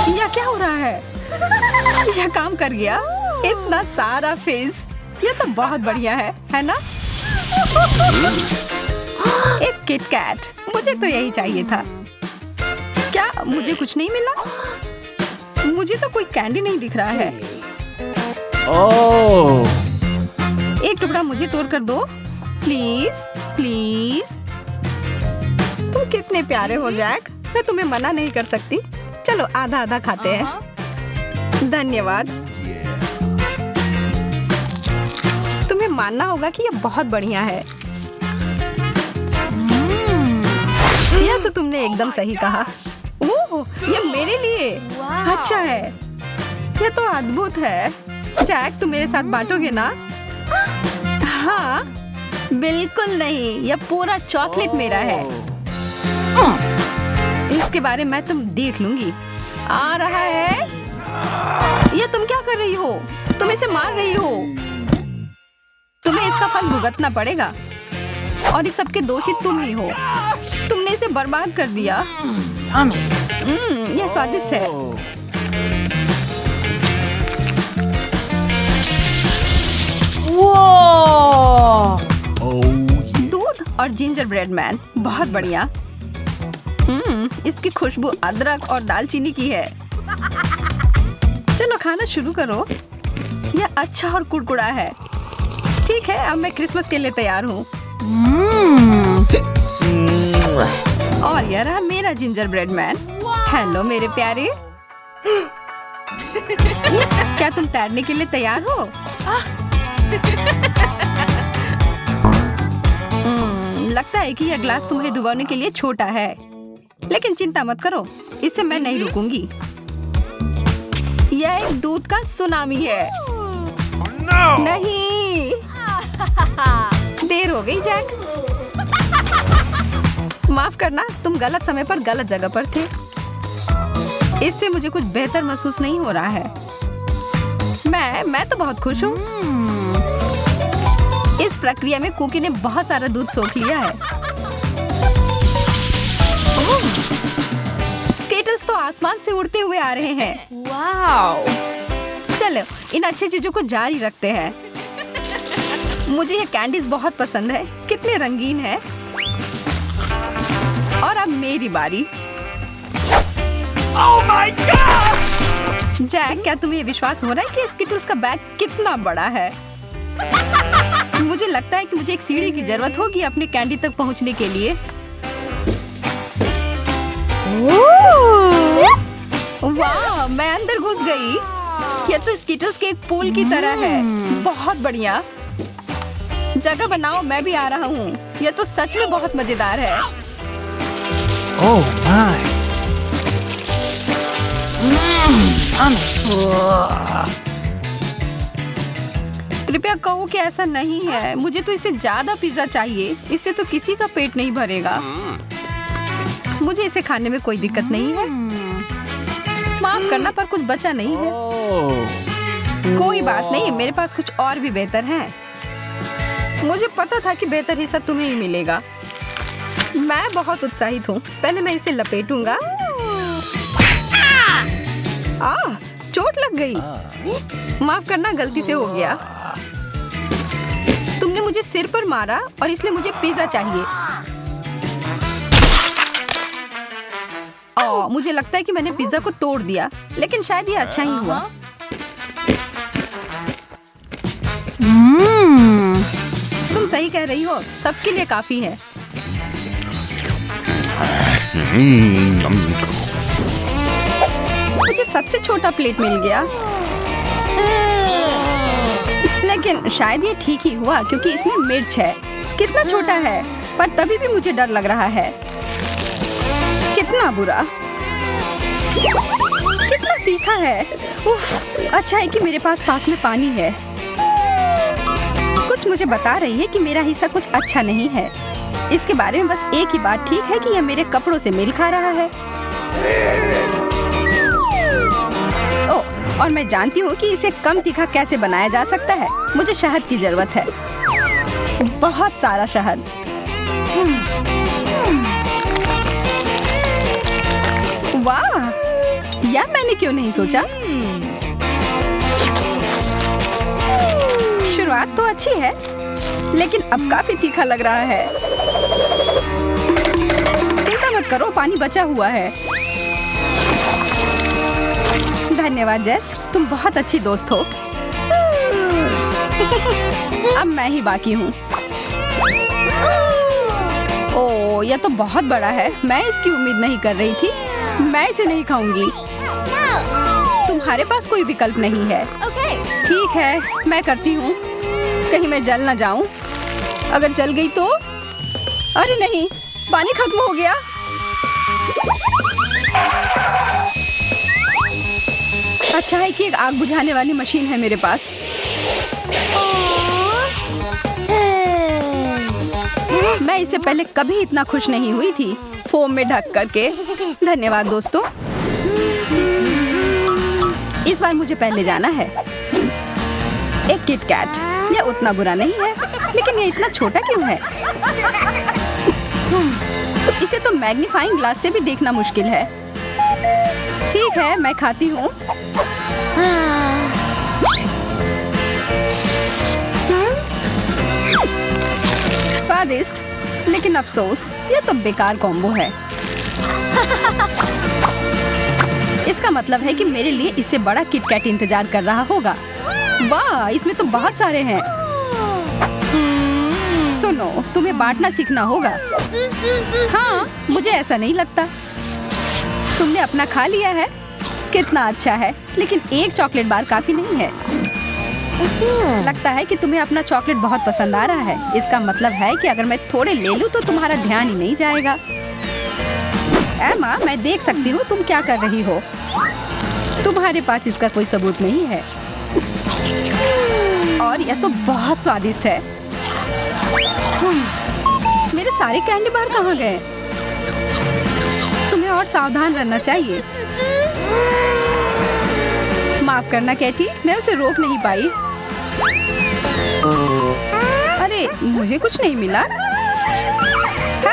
यह क्या हो रहा है? यह काम कर गया। इतना सारा फेस। यह तो बहुत बढ़िया है ना? एक किट कैट। मुझे तो यही चाहिए था। क्या मुझे कुछ नहीं मिला? मुझे तो कोई कैंडी नहीं दिख रहा है। Oh. एक टुकड़ा मुझे तोड़ कर दो, प्लीज प्लीज। तुम कितने प्यारे हो जैक। मैं तुम्हें मना नहीं कर सकती। चलो आधा आधा खाते हैं। धन्यवाद। तुम्हें मानना होगा कि यह बहुत बढ़िया है। यह तो तुमने एकदम सही कहा। ओह, यह मेरे लिए अच्छा है। यह तो अद्भुत है। जैक, तुम मेरे साथ बांटोगे ना? हाँ, बिल्कुल नहीं। यह पूरा चॉकलेट मेरा है। इसके बारे में तुम देख लूंगी। आ रहा है। यह तुम क्या कर रही हो? तुम इसे मार रही हो। तुम्हें इसका फल भुगतना पड़ेगा। और इस सब के दोषी तुम ही हो। तुमने इसे बर्बाद कर दिया। यह स्वादिष्ट है। दूध और जिंजर ब्रेड मैन, बहुत बढ़िया। इसकी खुशबू अदरक और दालचीनी की है। चलो खाना शुरू करो। यह अच्छा और कुड़कुड़ा है। ठीक है, अब मैं क्रिसमस के लिए तैयार हूँ। और यह रहा मेरा जिंजर ब्रेड मैन। हेलो मेरे प्यारे। क्या तुम तैरने के लिए तैयार हो? लगता है कि यह ग्लास तुम्हें डुबाने के लिए छोटा है, लेकिन चिंता मत करो, इससे मैं नहीं रुकूंगी। यह एक दूध का सुनामी है। No. नहीं। देर हो गई जैक। माफ करना, तुम गलत समय पर गलत जगह पर थे। इससे मुझे कुछ बेहतर महसूस नहीं हो रहा है। मैं तो बहुत खुश हूँ। इस प्रक्रिया में कुकी ने बहुत सारा दूध सोख लिया है। स्केटल्स तो आसमान से उड़ते हुए आ रहे हैं। Wow. चलो इन अच्छी चीजों को जारी रखते हैं। मुझे ये कैंडीज बहुत पसंद है। कितने रंगीन है। और अब मेरी बारी। Oh my gosh! जैक, क्या तुम्हें विश्वास हो रहा है कि स्किटल्स का बैग कितना बड़ा है? मुझे लगता है कि मुझे एक सीढ़ी की जरूरत होगी अपने कैंडी तक पहुंचने के लिए। वाह, मैं अंदर घुस गई। यह तो स्किटल्स के एक पूल की तरह है। बहुत बढ़िया। जगह बनाओ, मैं भी आ रहा हूँ। यह तो सच में बहुत मजेदार है। Oh my! कृपया कहो कि ऐसा नहीं है। मुझे तो इससे ज्यादा पिज्जा चाहिए। इससे तो किसी का पेट नहीं भरेगा। मुझे इसे खाने में कोई दिक्कत नहीं है। माफ करना, पर कुछ बचा नहीं है। Oh! कोई बात नहीं, मेरे पास कुछ और भी बेहतर है। मुझे पता था कि बेहतर हिस्सा तुम्हें ही मिलेगा। मैं बहुत उत्साहित हूँ। पहले मैं इसे लपेटूंगा। चोट लग गई। माफ करना, गलती से हो गया। तुमने मुझे सिर पर मारा और इसलिए मुझे पिज्जा चाहिए। मुझे लगता है कि मैंने पिज्जा को तोड़ दिया, लेकिन शायद ये अच्छा ही हुआ। तुम सही कह रही हो, सबके लिए काफी है। मुझे सबसे छोटा प्लेट मिल गया, लेकिन शायद ये ठीक ही हुआ क्योंकि इसमें मिर्च है। कितना छोटा है, पर तभी भी मुझे डर लग रहा है। कितना बुरा, कितना तीखा है। उफ, अच्छा है कि मेरे पास में पानी है। कुछ मुझे बता रही है कि मेरा हिस्सा कुछ अच्छा नहीं है। इसके बारे में बस एक ही बात ठीक है कि यह मेरे कपड़ों से मेल खा रहा है। और मैं जानती हूँ कि इसे कम तीखा कैसे बनाया जा सकता है। मुझे शहद की जरूरत है, बहुत सारा शहद। वाह, यह मैंने क्यों नहीं सोचा। शुरुआत तो अच्छी है, लेकिन अब काफी तीखा लग रहा है। चिंता मत करो, पानी बचा हुआ है। धन्यवाद जेस, तुम बहुत अच्छी दोस्त हो। अब मैं ही बाकी हूँ। ओह, यह तो बहुत बड़ा है। मैं इसकी उम्मीद नहीं कर रही थी। मैं इसे नहीं खाऊंगी। तुम्हारे पास कोई विकल्प नहीं है। ठीक है, मैं करती हूँ। कहीं मैं जल ना जाऊं। अगर जल गई तो? अरे नहीं, पानी खत्म हो गया। अच्छा है कि एक आग बुझाने वाली मशीन है मेरे पास। मैं इससे पहले कभी इतना खुश नहीं हुई थी, फोम में ढक करके। धन्यवाद दोस्तों। इस बार मुझे पहले जाना है। एक किट कैट, यह उतना बुरा नहीं है, लेकिन यह इतना छोटा क्यों है? इसे तो मैग्नीफाइंग ग्लास से भी देखना मुश्किल है। ठीक है, मैं खाती हूँ। स्वादिष्ट, लेकिन अफसोस, यह तो बेकार कॉम्बो है। इसका मतलब है कि मेरे लिए इससे बड़ा किटकैट इंतजार कर रहा होगा। वाह, इसमें तो बहुत सारे हैं। सुनो, तुम्हें बांटना सीखना होगा। हाँ, मुझे ऐसा नहीं लगता। तुमने अपना खा लिया है। कितना अच्छा है, लेकिन एक चॉकलेट बार काफी नहीं है। लगता है कि तुम्हें अपना चॉकलेट बहुत पसंद आ रहा है। इसका मतलब है कि अगर मैं थोड़े ले लूं तो तुम्हारा ध्यान ही नहीं जाएगा। एमा, मैं देख सकती हूँ तुम क्या कर रही हो। तुम्हारे पास इसका कोई सबूत नहीं है। और यह तो बहुत स्वादिष्ट है। मेरे सारे कैंडी बार कहाँ गए? तुम्हें और सावधान रहना चाहिए। माफ करना कैटी, मैं उसे रोक नहीं पाई। अरे मुझे कुछ नहीं मिला।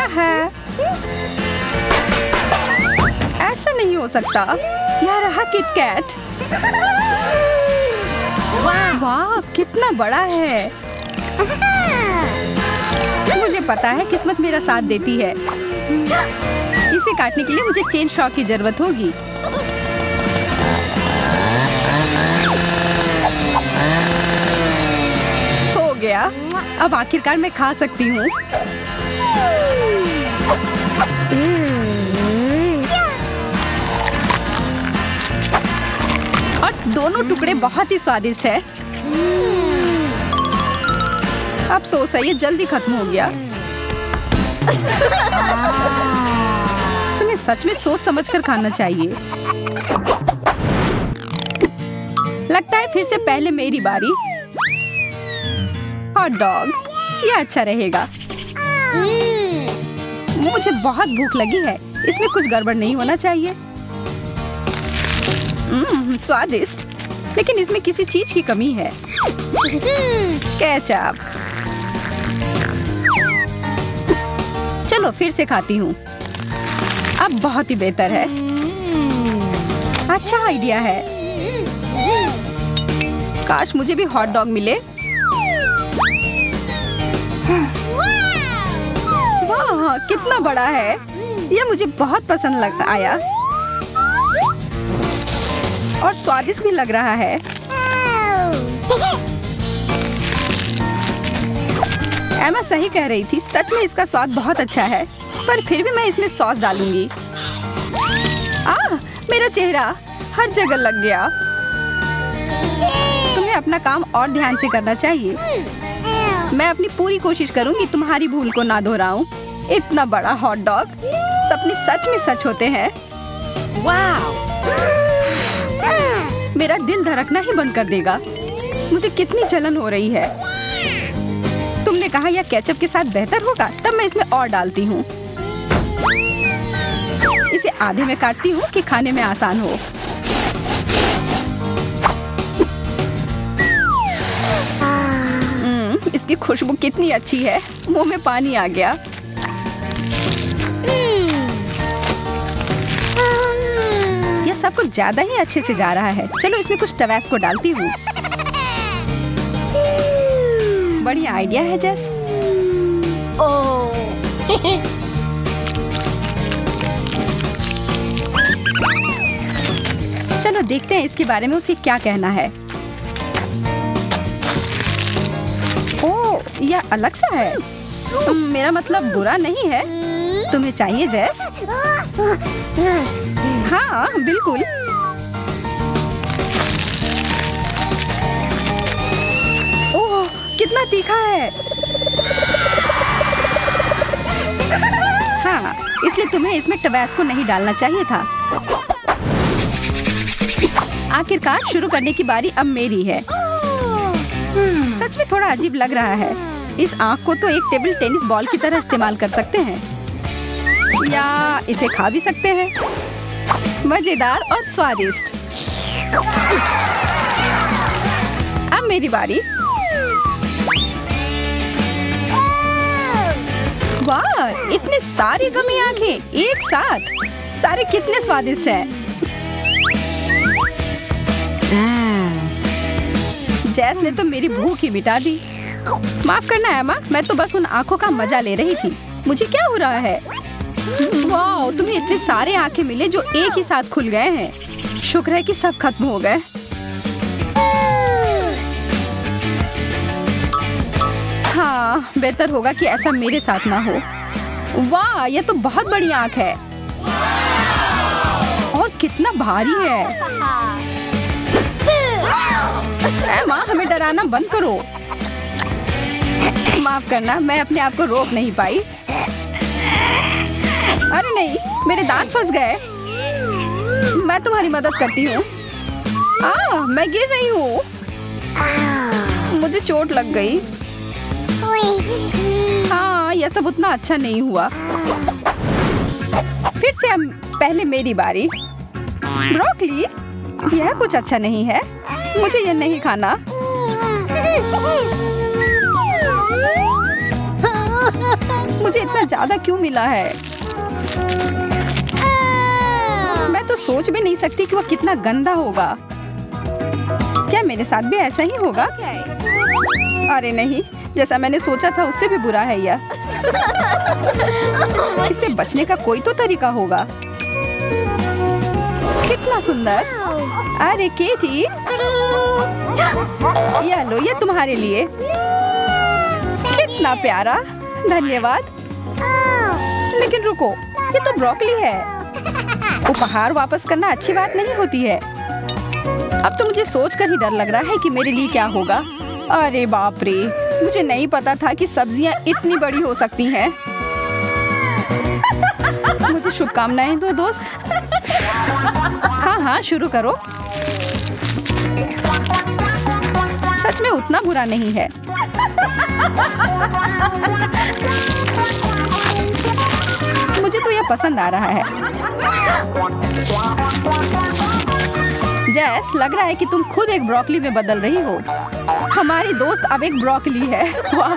हाँ। ऐसा नहीं हो सकता। यह रहा किटकैट। वाह कितना बड़ा है। मुझे पता है किस्मत मेरा साथ देती है। इसे काटने के लिए मुझे चेन शॉक की जरूरत होगी। हो गया। अब आखिरकार मैं खा सकती हूँ। और दोनों टुकड़े बहुत ही स्वादिष्ट है। अफसोस है ये जल्दी खत्म हो गया। तुम्हें सच में सोच समझकर खाना चाहिए। लगता है फिर से पहले मेरी बारी। हॉट डॉग, ये अच्छा रहेगा। मुझे बहुत भूख लगी है। इसमें कुछ गड़बड़ नहीं होना चाहिए। स्वादिष्ट, लेकिन इसमें किसी चीज की कमी है। केचप। चलो फिर से खाती हूँ। अब बहुत ही बेहतर है। अच्छा आइडिया है। काश मुझे भी हॉट डॉग मिले। वाह कितना बड़ा है। यह मुझे बहुत पसंद आया और स्वादिष्ट भी लग रहा है। एमा सही कह रही थी, सच में इसका स्वाद बहुत अच्छा है। पर फिर भी मैं इसमें सॉस डालूंगी। मेरा चेहरा हर जगह लग गया। तुम्हें अपना काम और ध्यान से करना चाहिए। मैं अपनी पूरी कोशिश करूंगी तुम्हारी भूल को ना दोहराऊं। इतना बड़ा हॉट डॉग, सपने सच में सच होते हैं। वाह! मेरा दिल धड़कना ही बंद कर देगा। मुझे कितनी जलन हो रही है। तुमने कहा यह केचप के साथ बेहतर होगा, तब मैं इसमें और डालती हूँ। इसे आधे में काटती हूँ कि खाने में आसान हो। इसकी खुशबू कितनी अच्छी है। मुंह में पानी आ गया। यह सब कुछ ज्यादा ही अच्छे से जा रहा है। चलो इसमें कुछ टबैस्को डालती हूँ। बढ़िया आइडिया है जेस। चलो देखते हैं इसके बारे में उसे क्या कहना है। ओह, यह अलग सा है। मेरा मतलब बुरा नहीं है। तुम्हें चाहिए जेस? हाँ बिल्कुल। ओह कितना तीखा है। हाँ, इसलिए तुम्हें इसमें टबैस्को नहीं डालना चाहिए था। आखिरकार शुरू करने की बारी अब मेरी है। सच में थोड़ा अजीब लग रहा है। इस आँख को तो एक टेबल टेनिस बॉल की तरह इस्तेमाल कर सकते हैं, या इसे खा भी सकते हैं। मजेदार और स्वादिष्ट। अब मेरी बारी। वाह, इतने सारी गमी आंखें एक साथ। सारे कितने स्वादिष्ट हैं। जैस ने तो मेरी भूख ही मिटा दी। माफ करना एमा, मैं तो बस उन आंखों का मजा ले रही थी। मुझे क्या हो रहा है? वाह, तुम्हें इतने सारे आंखें मिले जो एक ही साथ खुल गए हैं। शुक्र है कि सब खत्म हो गए। हाँ, बेहतर होगा कि ऐसा मेरे साथ ना हो। वाह, यह तो बहुत बड़ी आंख है और कितना भारी है। एमा, हमें डराना बंद करो। माफ करना, मैं अपने आप को रोक नहीं पाई। अरे नहीं, मेरे दांत फंस गए। मैं तुम्हारी मदद करती हूँ। मैं गिर रही हूँ। मुझे चोट लग गई। हाँ, यह सब उतना अच्छा नहीं हुआ। फिर से अब पहले मेरी बारी। ब्रोकली? यह कुछ अच्छा नहीं है। मुझे यह नहीं खाना। मुझे इतना ज्यादा क्यों मिला है? मैं तो सोच भी नहीं सकती कि वह कितना गंदा होगा। क्या मेरे साथ भी ऐसा ही होगा? अरे नहीं, जैसा मैंने सोचा था उससे भी बुरा है यह। इससे बचने का कोई तो तरीका होगा। कितना सुंदर! अरे केटी, यह लो, यह तुम्हारे लिए। कितना प्यारा, धन्यवाद। लेकिन रुको, ये तो ब्रोकली है। उपहार वापस करना अच्छी बात नहीं होती है। अब तो मुझे सोचकर ही डर लग रहा है कि मेरे लिए क्या होगा। अरे बाप रे, मुझे नहीं पता था कि सब्जियां इतनी बड़ी हो सकती हैं। मुझे शुभकामनाएं दो दोस्त। हाँ हाँ, शुरू करो। सच में उतना बुरा नहीं है। मुझे तो यह पसंद आ रहा है। जैस, लग रहा है कि तुम खुद एक ब्रोकली में बदल रही हो। हमारी दोस्त अब एक ब्रोकली है। वाह!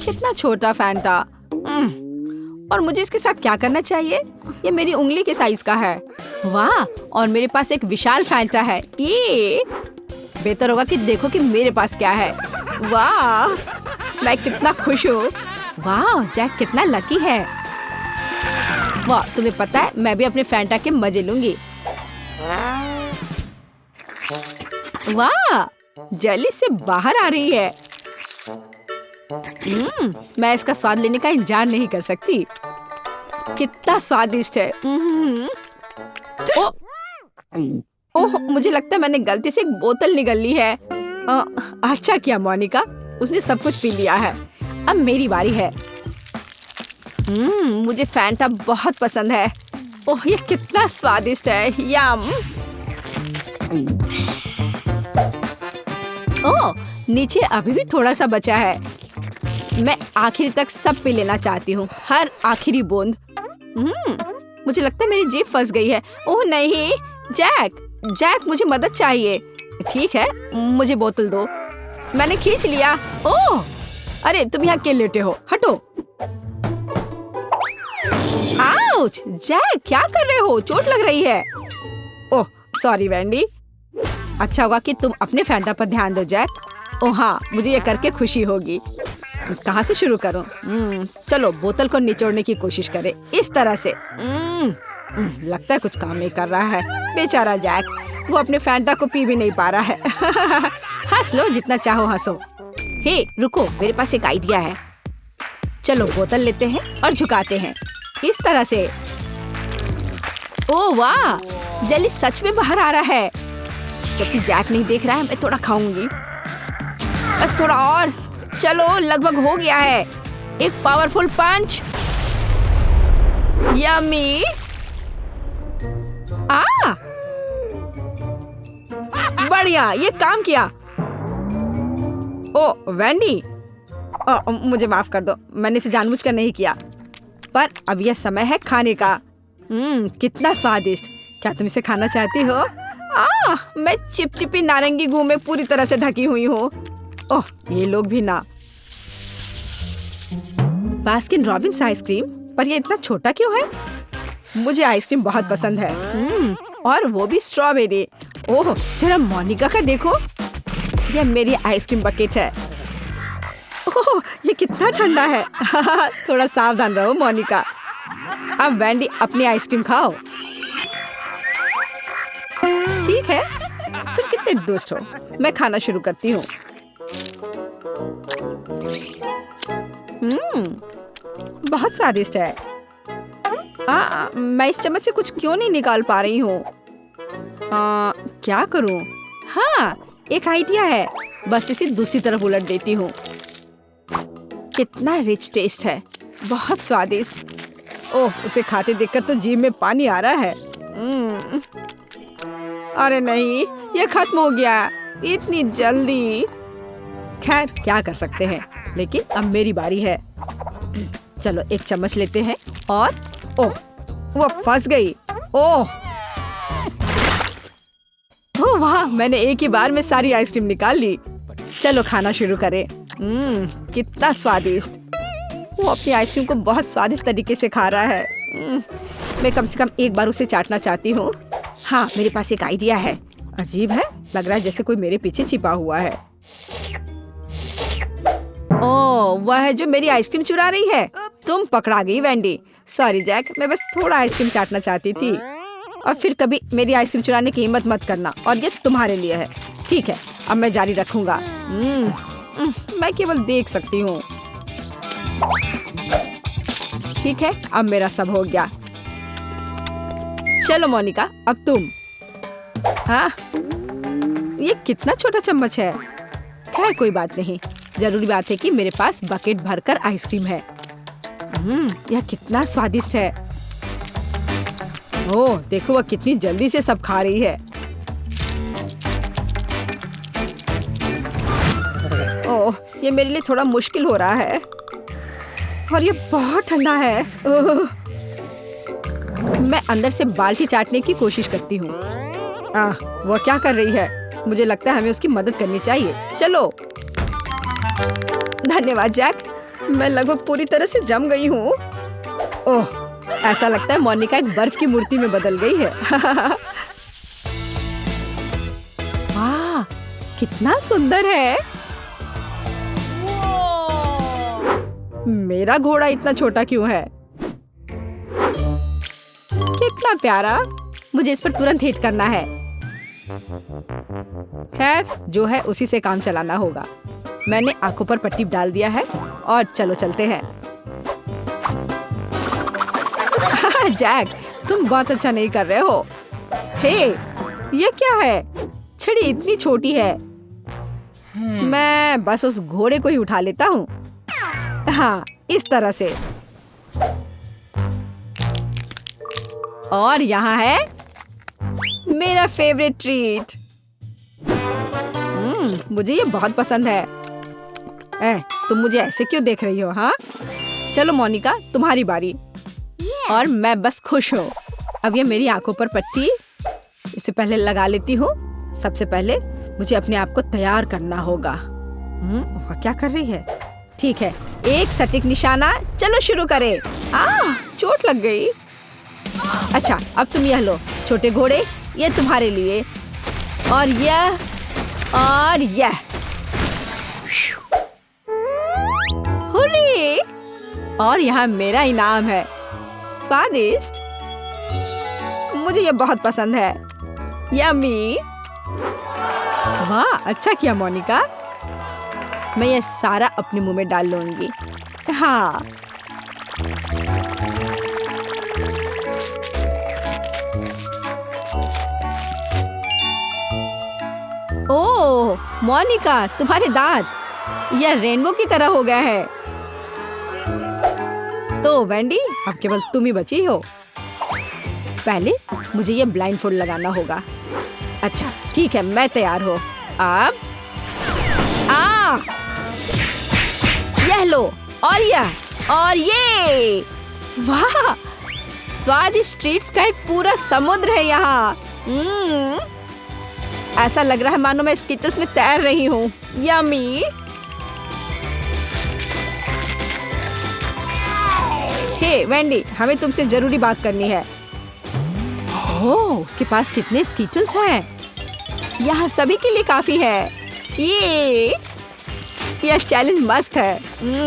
कितना छोटा फैंटा। और मुझे इसके साथ क्या करना चाहिए? ये मेरी उंगली के साइज का है। वाह! और मेरे पास एक विशाल फैंटा है। ये बेहतर होगा कि देखो कि मेरे पास क्या है। वाह! मैं कितना खुश हूँ। वाह! जैक कितना लकी है। वाह! तुम्हें पता है, मैं भी अपने फैंटा के मजे लूंगी। वाह! जली से बाहर आ रही है। मैं इसका स्वाद लेने का इंतजार नहीं कर सकती। कितना स्वादिष्ट है। ओह, मुझे लगता है मैंने गलती से एक बोतल निगल ली है। अच्छा किया मोनिका, उसने सब कुछ पी लिया है। अब मेरी बारी है। मुझे फैंटा बहुत पसंद है। ओह, ये कितना स्वादिष्ट है। यम। ओह, नीचे अभी भी थोड़ा सा बचा है। मैं आखिर तक सब पी लेना चाहती हूँ, हर आखिरी बूंद। मुझे लगता है मेरी जीभ फंस गई है। ओह नहीं, जैक, मुझे मदद चाहिए। ठीक है, मुझे बोतल दो। मैंने खींच लिया। ओह, अरे तुम यहाँ क्यों लेटे हो? हटो। आउच! जैक, क्या कर रहे हो? चोट लग रही है। ओह, सॉरी वैंडी। अच्छा होगा कि तुम अपने फैंटा पर ध्यान दो जैक। ओह हाँ, मुझे ये करके खुशी होगी। कहाँ से शुरू करूं? चलो बोतल को निचोड़ने की कोशिश करें, इस तरह से। लगता है कुछ काम नहीं कर रहा है। बेचारा जैक, वो अपने फैंटा को पी भी नहीं पा रहा है। हंस लो, जितना चाहो हंसो। हे रुको, मेरे पास एक आइडिया है। चलो बोतल लेते हैं और झुकाते हैं, इस तरह से। ओह वाह, जेली सच में बाहर आ रहा है। जबकि जैक नहीं देख रहा है, मैं थोड़ा खाऊंगी। बस थोड़ा और। चलो, लगभग हो गया है। एक पावरफुल पंच। यम्मी। बढ़िया, ये काम किया। ओ वैंडी, मुझे माफ कर दो, मैंने इसे जानबूझकर नहीं किया। पर अब यह समय है खाने का। कितना स्वादिष्ट। क्या तुम इसे खाना चाहती हो? मैं चिपचिपी नारंगी गू में पूरी तरह से ढकी हुई हूँ। ओह, ये लोग भी ना। बास्किन रॉबिन्स आइसक्रीम, पर ये इतना छोटा क्यों है? मुझे आइसक्रीम बहुत पसंद है। और वो भी स्ट्रॉबेरी। ओह, जरा मोनिका का देखो। यह मेरी आइसक्रीम बकेट है। ओह, ये कितना ठंडा है। थोड़ा सावधान रहो मोनिका। अब वैंडी, अपनी आइसक्रीम खाओ। ठीक है, तुम कितने दुष्ट हो। मैं खाना शुरू करती हूँ। बहुत स्वादिष्ट है। मैं इस चम्मच से कुछ क्यों नहीं निकाल पा रही हूँ? क्या करूँ? हाँ, एक आइडिया है। बस इसे दूसरी तरफ उलट देती हूँ। कितना रिच टेस्ट है, बहुत स्वादिष्ट। ओह, उसे खाते देखकर तो जीभ में पानी आ रहा है। अरे नहीं, ये खत्म हो गया इतनी जल्दी। खैर, क्या कर सकते हैं। लेकिन अब मेरी बारी है। चलो एक चम्मच लेते हैं और ओह वो फंस गई। ओह ओह वाह, मैंने एक ही बार में सारी आइसक्रीम निकाल ली। चलो खाना शुरू करें। कितना स्वादिष्ट। वो अपनी आइसक्रीम को बहुत स्वादिष्ट तरीके से खा रहा है। मैं कम से कम एक बार उसे चाटना चाहती हूँ। हाँ, मेरे पास एक आइडिया है। अजीब है, लग रहा है जैसे कोई मेरे पीछे छिपा हुआ है। ओह, वह है जो मेरी आइसक्रीम चुरा रही है। तुम पकड़ा गई वेंडी। सॉरी जैक, मैं बस थोड़ा आइसक्रीम चाटना चाहती थी। और फिर कभी मेरी आइसक्रीम चुराने की हिम्मत मत करना, और ये तुम्हारे लिए है। ठीक है, अब मैं जारी रखूंगा। मैं केवल देख सकती हूँ। ठीक है, अब मेरा सब हो गया। चलो मोनिका, अब तुम। हाँ, ये कितना छोटा चम्मच है। खैर कोई बात नहीं, जरूरी बात है कि मेरे पास बकेट भरकर आइसक्रीम है। यह कितना स्वादिष्ट है। ओह देखो, वह कितनी जल्दी से सब खा रही है। ओह, ये मेरे लिए थोड़ा मुश्किल हो रहा है, और ये बहुत ठंडा है। ओह, मैं अंदर से बाल्टी चाटने की कोशिश करती हूँ। वह क्या कर रही है? मुझे लगता है हमें उसकी मदद करनी चाहिए। चलो। धन्यवाद जैक, मैं लगभग पूरी तरह से जम गई हूँ। ओह, ऐसा लगता है मोनिका एक बर्फ की मूर्ति में बदल गई है। वाह, कितना सुंदर है। मेरा घोड़ा इतना छोटा क्यों है? कितना प्यारा। मुझे इस पर तुरंत हिट करना है। खैर, जो है उसी से काम चलाना होगा। मैंने आंखों पर पट्टी डाल दिया है और चलो चलते हैं। जैक, तुम बहुत अच्छा नहीं कर रहे हो। हे, ये क्या है? छड़ी इतनी छोटी है। मैं बस उस घोड़े को ही उठा लेता हूँ। हाँ, इस तरह से। और यहाँ है मेरा फेवरेट ट्रीट। मुझे ये बहुत पसंद है। तुम मुझे ऐसे क्यों देख रही हो? हाँ, चलो मोनिका, तुम्हारी बारी। और मैं बस खुश हूँ। अब ये मेरी आंखों पर पट्टी इसे पहले लगा लेती हूँ। सबसे पहले मुझे अपने आप को तैयार करना होगा। वह क्या कर रही है? ठीक है, एक सटीक निशाना। चलो शुरू करें। चोट लग गई। अच्छा, अब तुम यह लो छोटे घोड़े, ये तुम्हारे लिए। और यह और यह। हुर्रे! और यहाँ मेरा इनाम है। स्वादिष्ट, मुझे ये बहुत पसंद है। यम्मी। वाह, अच्छा किया मोनिका। मैं ये सारा अपने मुंह में डाल लूंगी। हाँ, ओह मोनिका, तुम्हारे दांत यह रेनबो की तरह हो गया है। तो वेंडी, अब केवल तुम ही बची हो। पहले मुझे ये ब्लाइंडफोल्ड लगाना होगा। अच्छा ठीक है, मैं तैयार हूँ। अब यह लो, और यह और ये। वाह, स्वादिष्ट ट्रीट्स का एक पूरा समुद्र है यहाँ। ऐसा लग रहा है मानो मैं स्किटल्स में तैर रही हूँ। यम्मी। हे वेंडी, हमें तुमसे जरूरी बात करनी है। ओह, उसके पास कितने स्किटल्स हैं। यहाँ सभी के लिए काफी है। ये यह चैलेंज मस्त है।